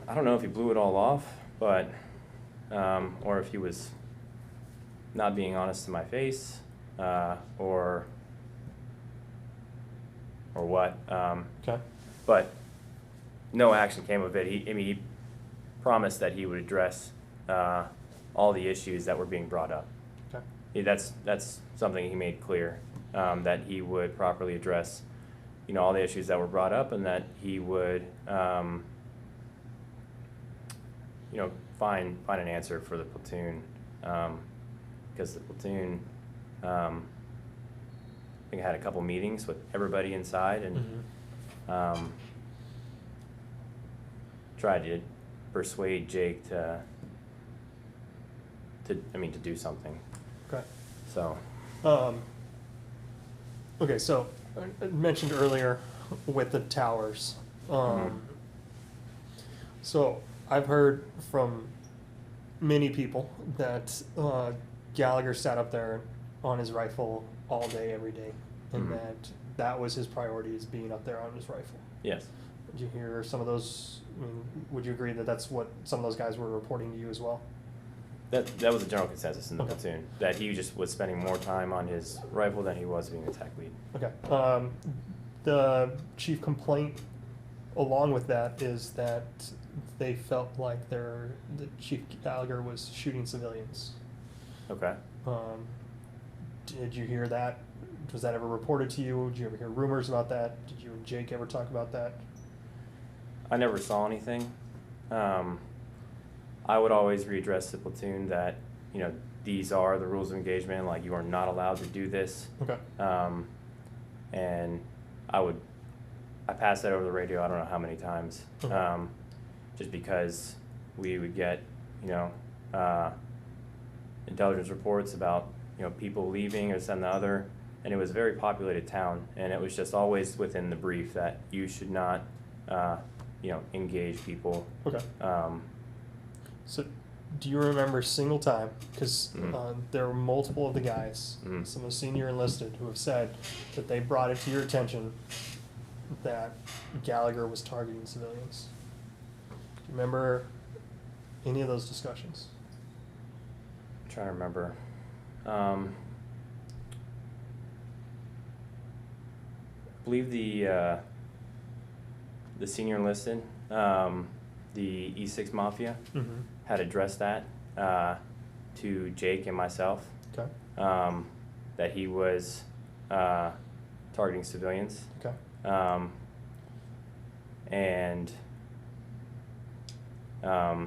I don't know if he blew it all off, but or if he was not being honest to my face, or what. Okay. But no action came of it. He promised that he would address all the issues that were being brought up. Okay. That's something he made clear, that he would properly address all the issues that were brought up, and that he would find an answer for the platoon, because the platoon, I think I had a couple meetings with everybody inside, and Mm-hmm. tried to persuade Jake to do something. Okay. So. Okay, so I mentioned earlier with the towers. So I've heard from many people that Gallagher sat up there on his rifle all day, every day, and that was his priority, is being up there on his rifle. Yes. Did you hear some of those? I mean, would you agree that that's what some of those guys were reporting to you as well? That was the general consensus in the platoon, that he just was spending more time on his rifle than he was being the tech lead. Okay. The chief complaint along with that is that they felt like the Chief Gallagher was shooting civilians. Okay. Did you hear that? Was that ever reported to you? Did you ever hear rumors about that? Did you and Jake ever talk about that? I never saw anything. I would always readdress the platoon that, these are the rules of engagement, like you are not allowed to do this. Okay. And I passed that over the radio I don't know how many times, just because we would get, intelligence reports about, people leaving or this and the other, and it was a very populated town, and it was just always within the brief that you should not, engage people. Okay. So, do you remember a single time, because there were multiple of the guys, some of the senior enlisted, who have said that they brought it to your attention that Gallagher was targeting civilians? Do you remember any of those discussions? I'm trying to remember. I believe the senior enlisted, the E6 Mafia, had addressed that to Jake and myself. Okay. That he was targeting civilians. Okay. And I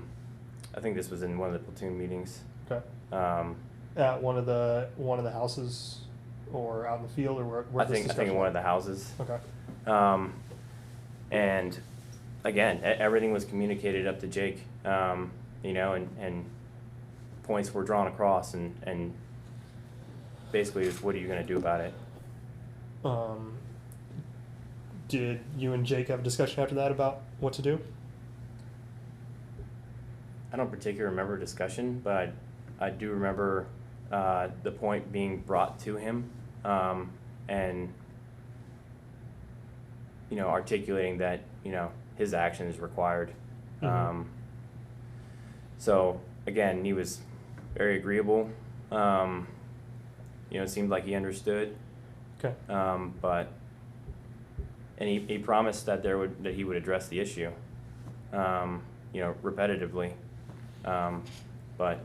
think this was in one of the platoon meetings. Okay. At one of the houses, or out in the field, or where I think in one of the houses. Okay. And again, everything was communicated up to Jake, and points were drawn across, and basically it was, what are you going to do about it? Did you and Jake have a discussion after that about what to do? I don't particularly remember a discussion, but I do remember the point being brought to him, and articulating that his action is required. So again, he was very agreeable. It seemed like he understood. Okay. And he promised that he would address the issue, repetitively, but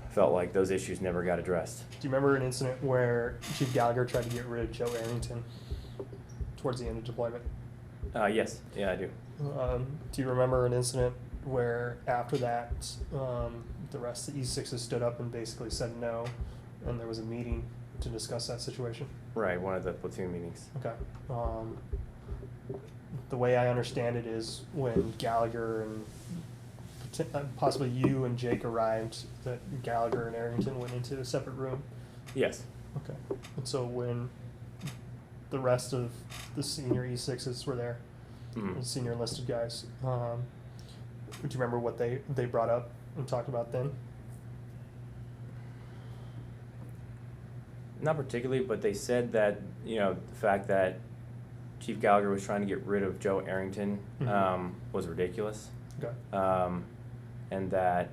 felt like those issues never got addressed. Do you remember an incident where Chief Gallagher tried to get rid of Joe Arrington towards the end of deployment? Yes, yeah, I do. Do you remember an incident where after that, the rest of the E6s stood up and basically said no, and there was a meeting to discuss that situation? Right, one of the platoon meetings. Okay. The way I understand it is when Gallagher and possibly you and Jake arrived, that Gallagher and Arrington went into a separate room. Yes. Okay. And so when the rest of the senior E6s were there, the senior enlisted guys, do you remember what they brought up and talked about then? Not particularly, but they said that, the fact that Chief Gallagher was trying to get rid of Joe Arrington was ridiculous. Okay. And that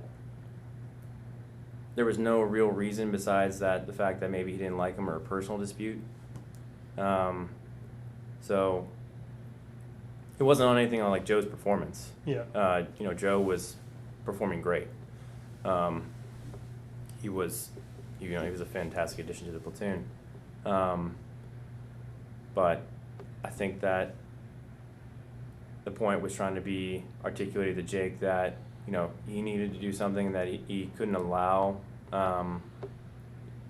there was no real reason besides that the fact that maybe he didn't like him, or a personal dispute. So it wasn't on anything on like Joe's performance. Yeah. Joe was performing great. He was a fantastic addition to the platoon. But I think that the point was trying to be articulated to Jake that, he needed to do something, that he couldn't allow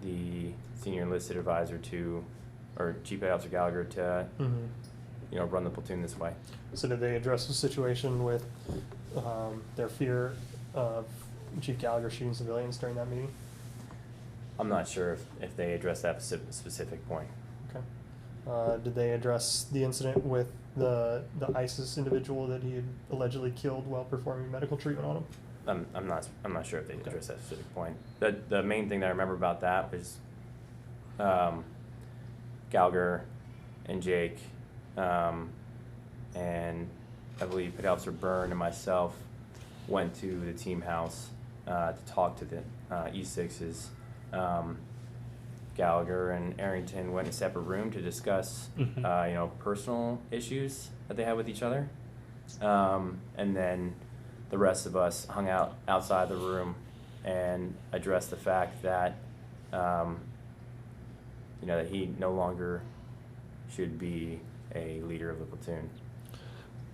the senior enlisted advisor or Chief Officer Gallagher to, run the platoon this way. So did they address the situation with their fear of Chief Gallagher shooting civilians during that meeting? I'm not sure if they addressed that specific point. Okay. Did they address the incident with the ISIS individual that he had allegedly killed while performing medical treatment on him? I'm not sure if they addressed that specific point. The main thing that I remember about that was Gallagher and Jake and I believe Petty Officer Byrne and myself went to the team house to talk to the E6s. Gallagher and Arrington went in a separate room to discuss, personal issues that they had with each other. And then the rest of us hung out outside the room and addressed the fact that, that he no longer should be a leader of the platoon.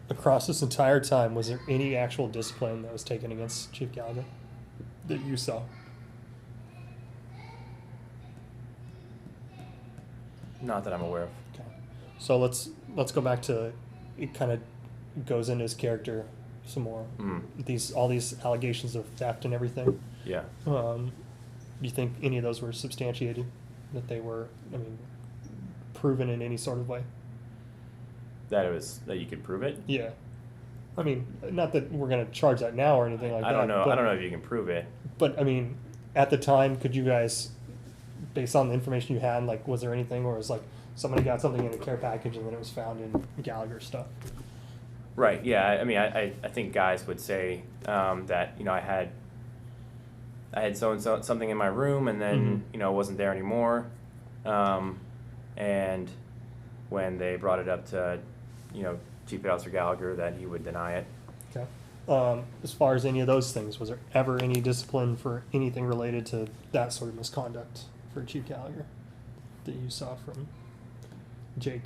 Across this entire time, was there any actual discipline that was taken against Chief Gallagher that you saw? Not that I'm aware of. Okay. So let's go back to, it kind of goes into his character some more. All these allegations of theft and everything. Yeah. Do you think any of those were substantiated? That they were, proven in any sort of way? That you could prove it? Yeah. Not that we're going to charge that now or anything like that. I don't know if you can prove it. But at the time, could you guys, based on the information you had, was there anything where it was like somebody got something in a care package and then it was found in Gallagher stuff? Right. Yeah. I think guys would say that I had so and so something in my room and then it wasn't there anymore, and when they brought it up to Chief Petty Officer Gallagher, that he would deny it. Okay. As far as any of those things, was there ever any discipline for anything related to that sort of misconduct for Chief Gallagher that you saw from Jake?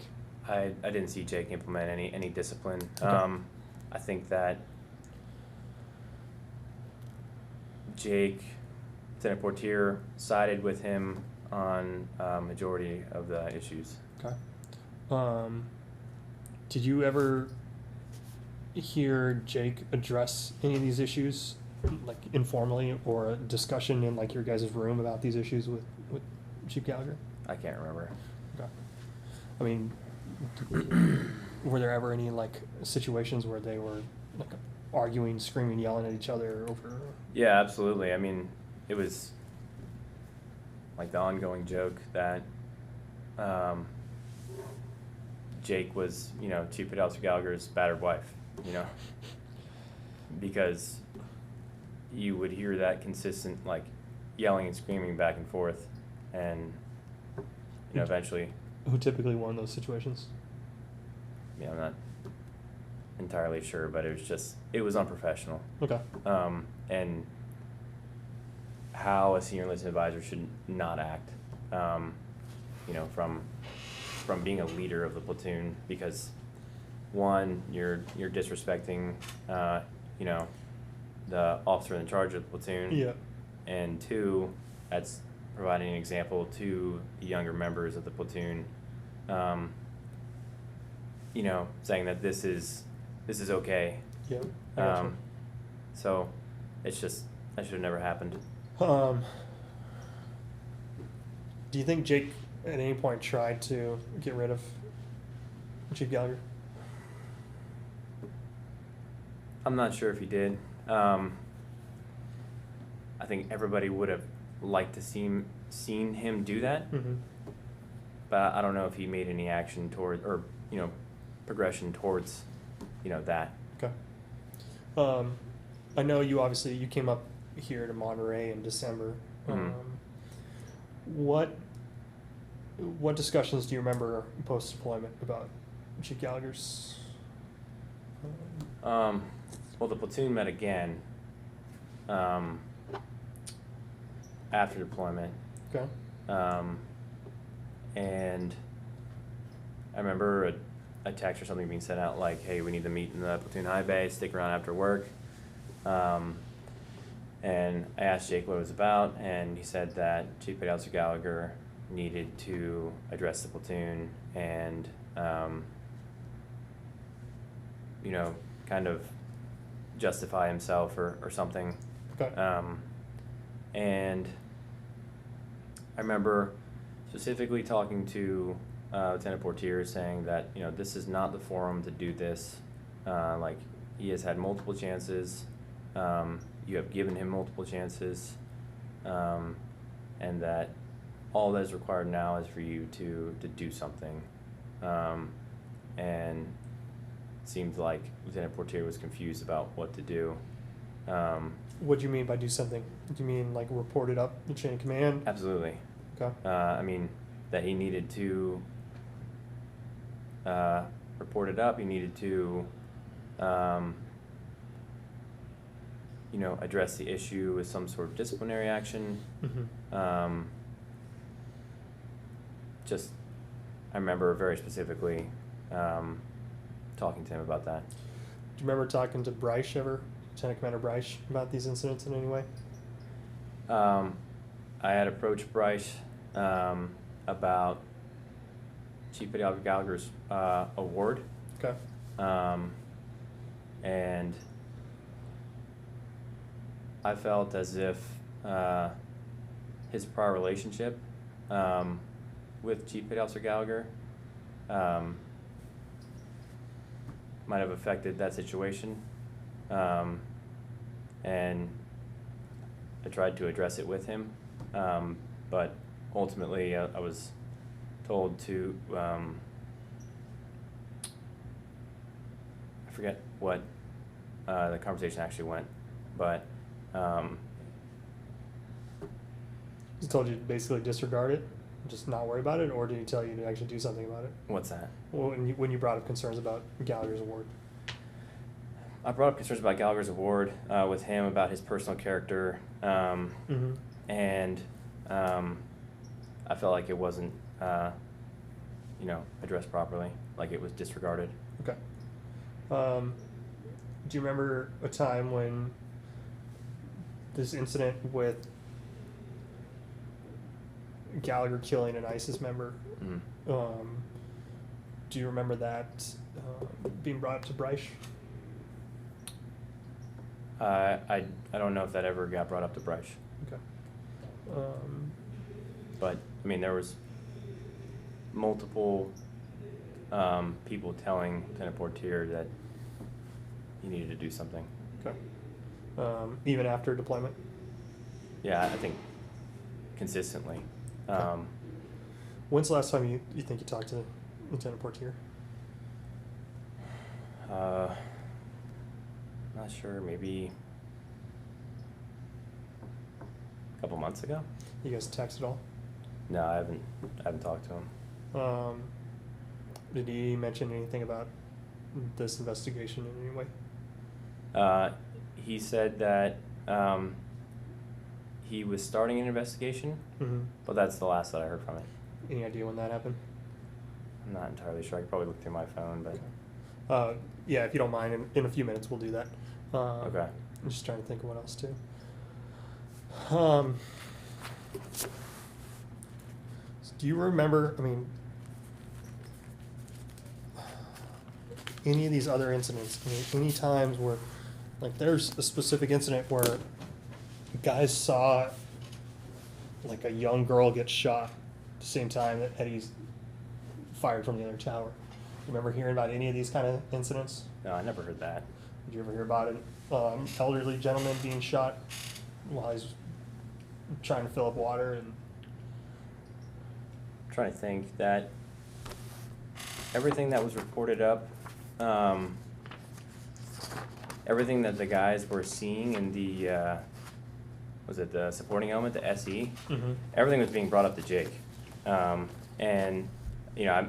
I didn't see Jake implement any discipline. Okay. I think that Jake, Lieutenant Portier, sided with him on majority of the issues. Okay. Did you ever hear Jake address any of these issues, informally, or a discussion in your guys' room about these issues with Chief Gallagher? I can't remember. Okay. Were there ever any situations where they were arguing, screaming, yelling at each other over? Yeah, absolutely. It was the ongoing joke that Jake was, Chief Petty Officer Gallagher's battered wife, because you would hear that consistent yelling and screaming back and forth, and eventually. Who typically won those situations? I'm not entirely sure, but it was unprofessional. Okay. And how a senior enlisted advisor should not act, from being a leader of the platoon, because one, you're disrespecting, the officer in charge of the platoon. Yeah. And two, that's providing an example to the younger members of the platoon, saying that this is okay. Yeah. So it's just, that should have never happened. Do you think Jake at any point tried to get rid of Chief Gallagher? I'm not sure if he did. I think everybody would have liked to seen him do that, but I don't know if he made any action toward, or progression towards that. Okay. I know you came up here to Monterey in December. What discussions do you remember post-deployment about Chief Gallagher's? Well, the platoon met again after deployment. Okay. And I remember a text or something being sent out hey, we need to meet in the platoon high bay, stick around after work. And I asked Jake what it was about, and he said that Chief Petty Officer Gallagher needed to address the platoon and you know, kind of justify himself or something. Okay. And I remember specifically talking to Lieutenant Portier, saying that, you know, this is not the forum to do this. Like, he has had multiple chances. You have given him multiple chances. And that all that is required now is for you to do something. And it seemed like Lieutenant Portier was confused about what to do. What do you mean by do something? Do you mean like report it up the chain of command? Absolutely. Okay. I mean, that he needed to report it up. He needed to, you know, address the issue with some sort of disciplinary action. Mm-hmm. Just, I remember very specifically talking to him about that. Do you remember talking to Bryce ever, Lieutenant Commander Bryce, about these incidents in any way? I had approached Bryce about Chief Petty Officer Gallagher's award. Okay. And I felt as if his prior relationship with Chief Petty Officer Gallagher might have affected that situation. And I tried to address it with him, but ultimately I was told to, I forget what the conversation actually went, but He told you to basically disregard it, just not worry about it, or did he tell you to actually do something about it? what's that? Well, when you brought up concerns about Gallagher's award. I brought up concerns about Gallagher's award with him, about his personal character, Mm-hmm. and I felt like it wasn't, you know, addressed properly, like it was disregarded. Okay. Do you remember a time when this incident with Gallagher killing an ISIS member? Mm. Do you remember that being brought up to Bryce? I don't know if that ever got brought up to Bryce, Okay. but I mean there was multiple people telling Lieutenant Portier that he needed to do something. Okay. Even after deployment? Yeah, I think consistently. When's the last time you think you talked to Lieutenant Portier? Not sure, maybe a couple months ago. You guys text at all? No, I haven't talked to him. Did he mention anything about this investigation in any way? He said that he was starting an investigation, Mm-hmm. but that's the last that I heard from it. Any idea when that happened? I'm not entirely sure. I could probably look through my phone, but Yeah, if you don't mind, in a few minutes we'll do that. okay. I'm just trying to think of what else too. Do you remember, I mean, any of these other incidents, any times where, like, there's a specific incident where guys saw, like, a young girl get shot at the same time that Eddie's fired from the other tower? You remember hearing about any of these kind of incidents? No, I never heard that. Did you ever hear about an elderly gentleman being shot while he's trying to fill up water? And I'm trying to think that everything that was reported up, everything that the guys were seeing in the, was it the supporting element, the SE? Mm-hmm. Everything was being brought up to Jake. And, you know,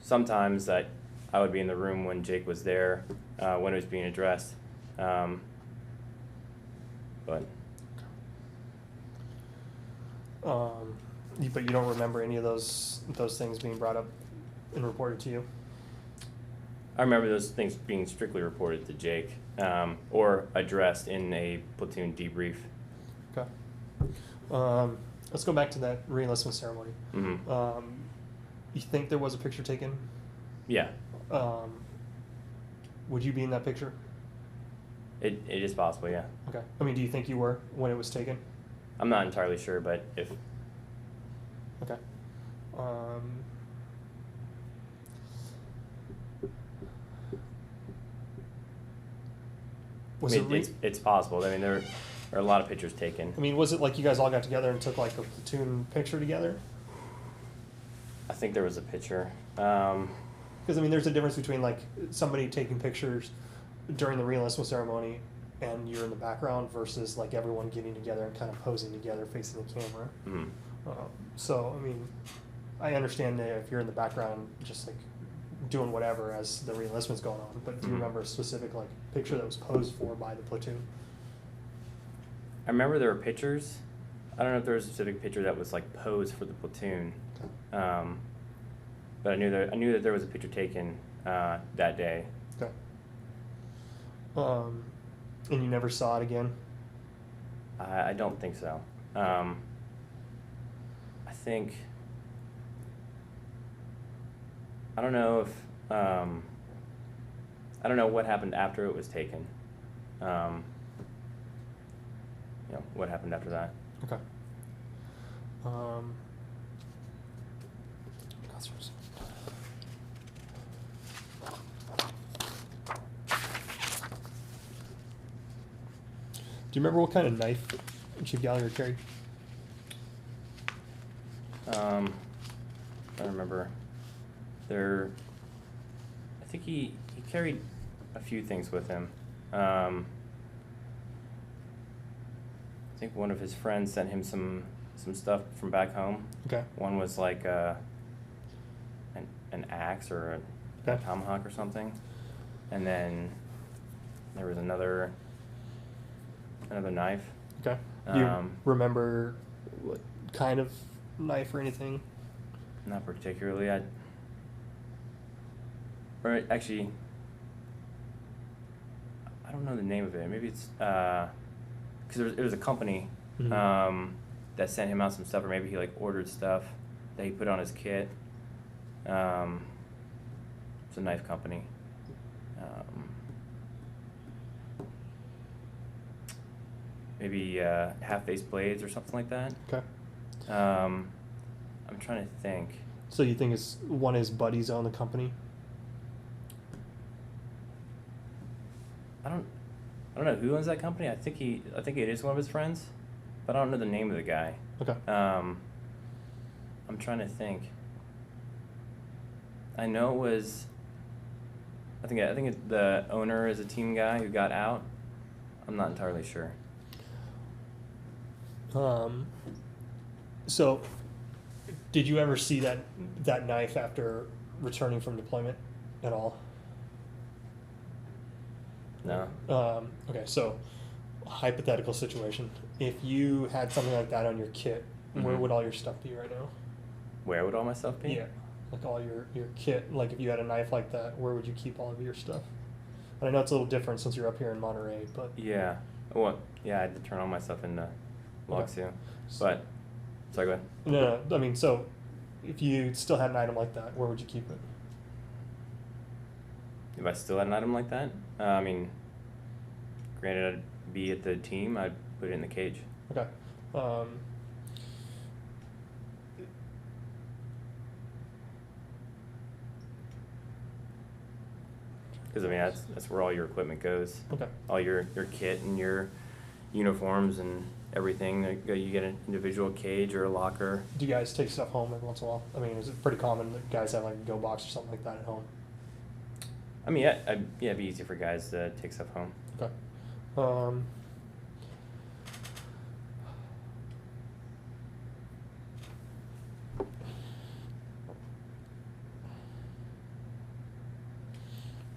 sometimes that I would be in the room when Jake was there, when it was being addressed. But but you don't remember any of those things being brought up and reported to you? I remember those things being strictly reported to Jake, or addressed in a platoon debrief. Okay. Let's go back to that re-enlistment ceremony. Mm-hmm. You think there was a picture taken? Yeah. Um, would you be in that picture? It is possible, yeah. Okay. I mean, do you think you were when it was taken? I'm not entirely sure, but if Okay. Was I mean, it's possible. I mean, there are a lot of pictures taken. I mean, was it like you guys all got together and took like a platoon picture together? I think there was a picture. Because I mean, there's a difference between like somebody taking pictures during the reenlistment ceremony and you're in the background versus like everyone getting together and kind of posing together facing the camera. Mm. So I mean, I understand that if you're in the background, just like doing whatever as the reenlistment's going on. But do you remember a specific like picture that was posed for by the platoon? I remember there were pictures. I don't know if there was a specific picture that was like posed for the platoon. Okay. But I knew that there was a picture taken that day. Okay. And you never saw it again? I don't think so. I think I don't know if I don't know what happened after it was taken. What happened after that? Okay. Do you remember what kind of knife Chief Gallagher carried? I remember I think he carried a few things with him. I think one of his friends sent him some stuff from back home. Okay. One was like an axe or a tomahawk or something, and then there was another knife. Okay. Do you remember what kind of knife or anything? Not particularly. Or actually, I don't know the name of it. Maybe it's because it was a company that sent him out some stuff, or maybe he like ordered stuff that he put on his kit. It's a knife company. Maybe half-face blades or something like that. Okay. I'm trying to think. So you think it's one of his buddies own the company? I don't know who owns that company. I think it is one of his friends, but I don't know the name of the guy. Okay. I'm trying to think. I know it was. I think the owner is a team guy who got out. I'm not entirely sure. So, did you ever see that knife after returning from deployment at all? No. Okay, so hypothetical situation. If you had something like that on your kit, where would all your stuff be right now? Where would all my stuff be? Yeah, like all your kit. Like if you had a knife like that, where would you keep all of your stuff? And I know it's a little different since you're up here in Monterey, but Yeah. Well, yeah, I had to turn all my stuff into logs too. But sorry, go ahead. no. I mean, so if you still had an item like that, where would you keep it? If I still had an item like that, I mean, granted, I'd be at the team. I'd put it in the cage. Okay. Because I mean, that's where all your equipment goes. Okay. All your kit and your uniforms and everything. You get an individual cage or a locker. Do you guys take stuff home every once in a while? I mean, is it pretty common that guys have like a go box or something like that at home? I mean, yeah, it'd be easy for guys to take stuff home. Okay.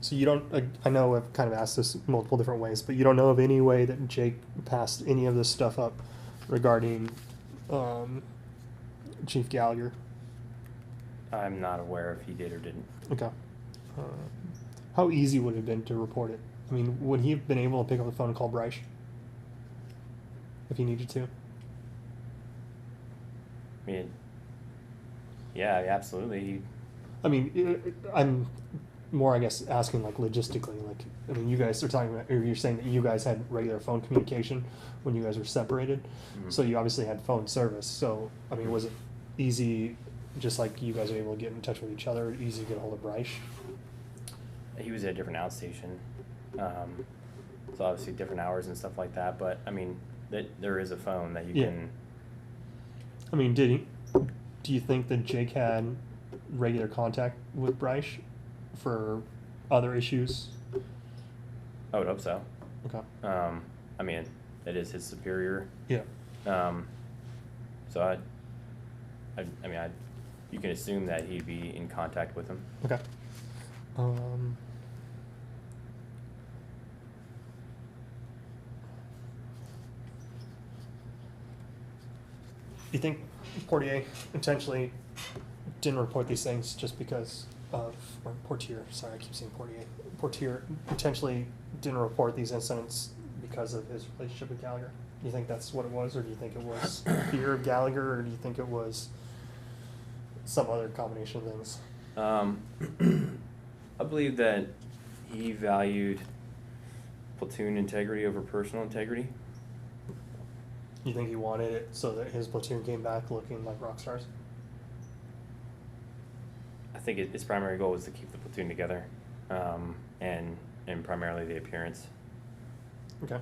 So you don't, I know I've kind of asked this multiple different ways, but you don't know of any way that Jake passed any of this stuff up regarding Chief Gallagher? I'm not aware if he did or didn't. Okay. How easy would it have been to report it? I mean, would he have been able to pick up the phone and call Bryce if he needed to? I mean, yeah, absolutely. I mean, more, I guess, asking like logistically, like, I mean, you guys are talking about, or you're saying that you guys had regular phone communication when you guys were separated, so you obviously had phone service, so, I mean, was it easy, just like you guys were able to get in touch with each other, easy to get a hold of Bryce? He was at a different outstation, so obviously different hours and stuff like that, but, I mean, there is a phone that you Yeah. can, I mean, do you think that Jake had regular contact with Bryce for other issues? I would hope so. Okay. I mean, it is his superior, Yeah. so I mean, you can assume that he'd be in contact with him. Okay. You think Portier intentionally didn't report these things just because of, or Portier, sorry, I keep saying Portier. Portier intentionally didn't report these incidents because of his relationship with Gallagher? Do you think that's what it was, or do you think it was fear of Gallagher, or do you think it was some other combination of things? I believe that he valued platoon integrity over personal integrity. You think he wanted it so that his platoon came back looking like rock stars? I think his primary goal was to keep the platoon together, and primarily the appearance. Okay.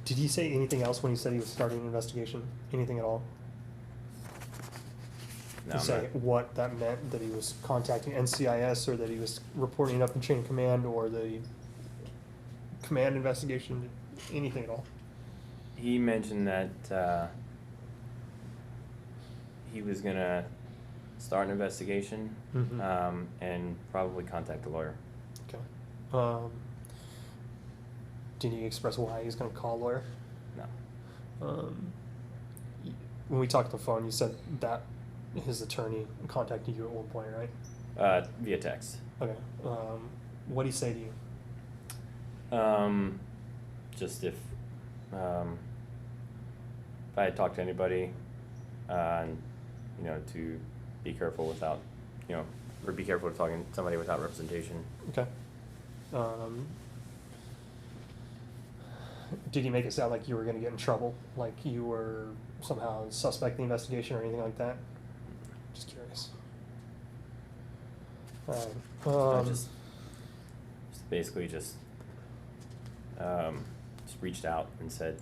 Did he say anything else when he said he was starting an investigation? Anything at all? No, To say what that meant, that he was contacting NCIS, or that he was reporting up in chain of command, or the command investigation, anything at all? he mentioned that he was gonna start an investigation, Mhm. and probably contact a lawyer. Okay. Did he express why he was going to call a lawyer? No. When we talked on the phone, you said that his attorney contacted you at one point, right? Via text. Okay. What did he say to you? Just if I had talked to anybody, and, to be careful without, or be careful with talking to somebody without representation. Okay. Did he make it sound like you were going to get in trouble? Like you were somehow suspect in the investigation or anything like that? Just curious. I just basically just reached out and said,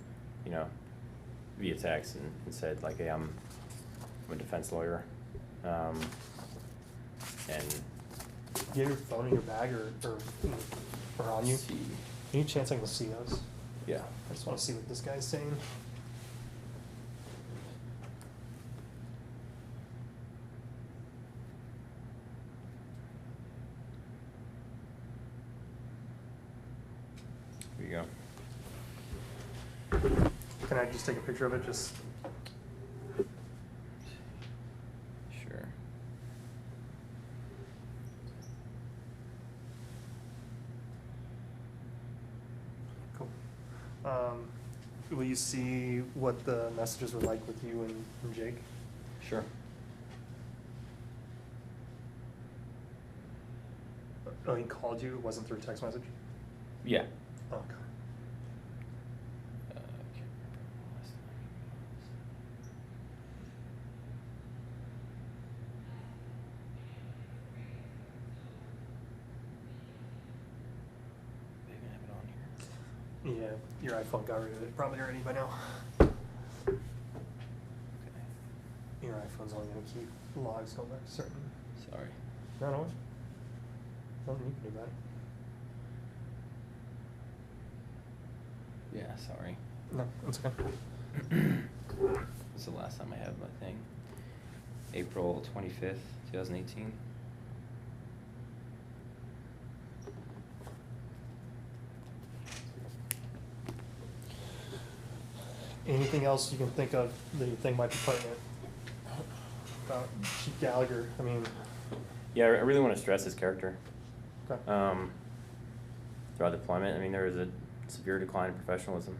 via text and said like, hey, I'm a defense lawyer, and you have your phone in your bag or on you? see. Any chance I can see those? Yeah. I just want to see what this guy's saying. Here you go. Can I just take a picture of it? Just Sure. cool. Will you see what the messages were like with you and Jake? Sure. Oh, he called you? It wasn't through text message? Yeah. Oh, okay. I can't remember the last time he was. Maybe I have it on here. Yeah, your iPhone got rid of it probably already by now. Okay. Your iPhone's only going to keep logs going back to certain. Sorry. No. Nothing you can do about it. Yeah, sorry. No, that's okay. This is the last time I have my thing. April 25th, 2018. Anything else you can think of that you think might be pertinent about Chief Gallagher? I mean, Yeah, I really want to stress his character. okay. Throughout deployment, I mean, there was a severe decline in professionalism.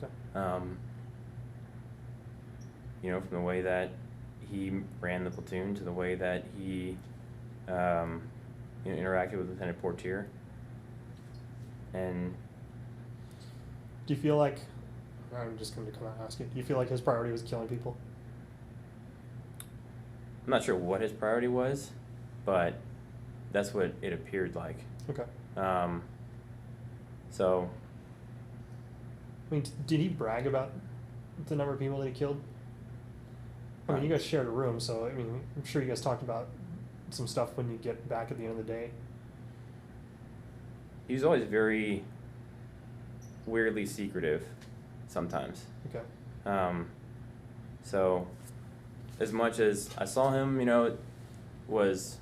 Okay. From the way that he ran the platoon to the way that he interacted with Lieutenant Portier. And Do you feel like, I'm just going to come out and ask you, do you feel like his priority was killing people? I'm not sure what his priority was, but that's what it appeared like. Okay. So, I mean, did he brag about the number of people that he killed? I mean, you guys shared a room, so I mean, I'm sure you guys talked about some stuff when you get back at the end of the day. he was always very weirdly secretive sometimes. Okay. So, as much as I saw him, it was,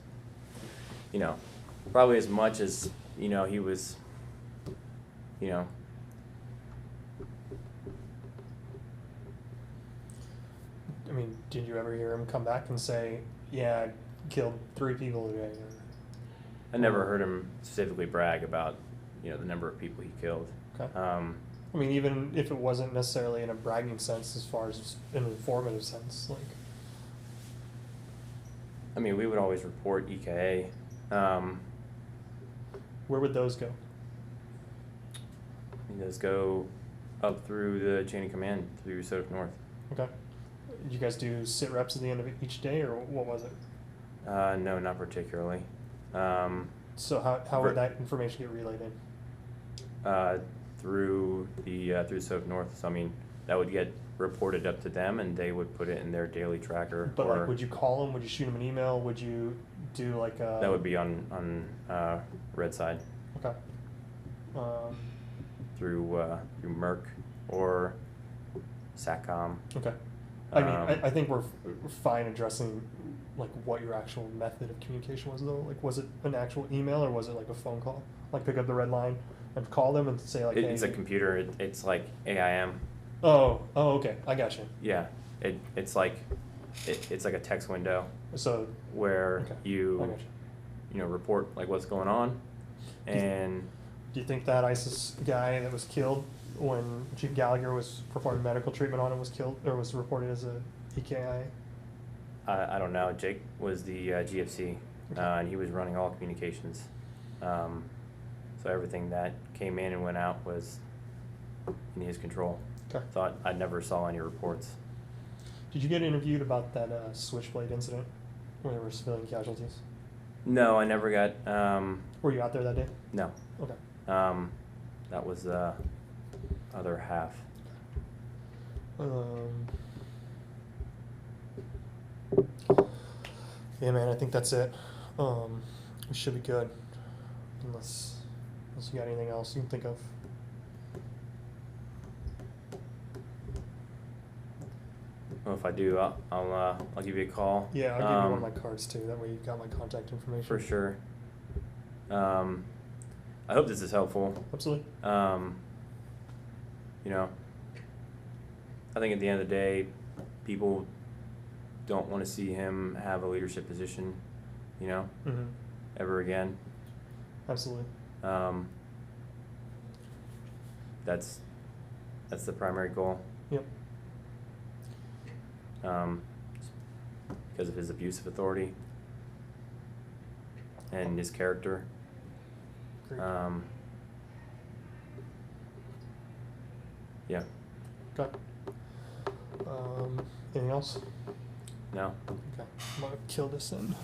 probably as much as, he was, I mean, did you ever hear him come back and say, yeah, I killed 3 people today? I never heard him specifically brag about, the number of people he killed. Okay. I mean, even if it wasn't necessarily in a bragging sense as far as an informative sense, like... I mean, we would always report EKA. Where would those go? Those go up through the chain of command through Soda North. Okay. Did you guys do sit reps at the end of each day, or what was it? No, not particularly. So how would that information get relayed in? Through Soda North. So I mean, that would get reported up to them, and they would put it in their daily tracker. But like, would you call them? Would you shoot them an email? Would you do like a... That would be on Red Side. Okay. Through Merc or SATCOM. Okay. I mean, I think we're fine addressing like what your actual method of communication was, though. Like, was it an actual email or was it like a phone call? Like, pick up the red line and call them and say like, hey... It's a computer. It's like AIM. Oh, okay. I got you. Yeah. It's like a text window. So where okay. you I got you. Report like what's going on, and do you think that ISIS guy that was killed when Chief Gallagher was performing medical treatment on him was killed or was reported as a EKI? I don't know. Jake was the GFC, Okay. And he was running all communications. So everything that came in and went out was in his control. Okay. So I never saw any reports. Did you get interviewed about that switchblade incident where there were civilian casualties? No, I never got. Were you out there that day? No. Okay. That was the other half. Yeah, man, I think that's it. We should be good, unless you got anything else you can think of. Well, if I do, I'll give you a call. Yeah, I'll give you one of my cards too. That way you've got my contact information. For sure. I hope this is helpful. Absolutely. I think at the end of the day, people don't want to see him have a leadership position, Mm-hmm. ever again. Absolutely. That's the primary goal. Yep. Because of his abuse of authority and his character. Great. Yeah. Okay. Anything else? No. Okay. I'm gonna kill this then.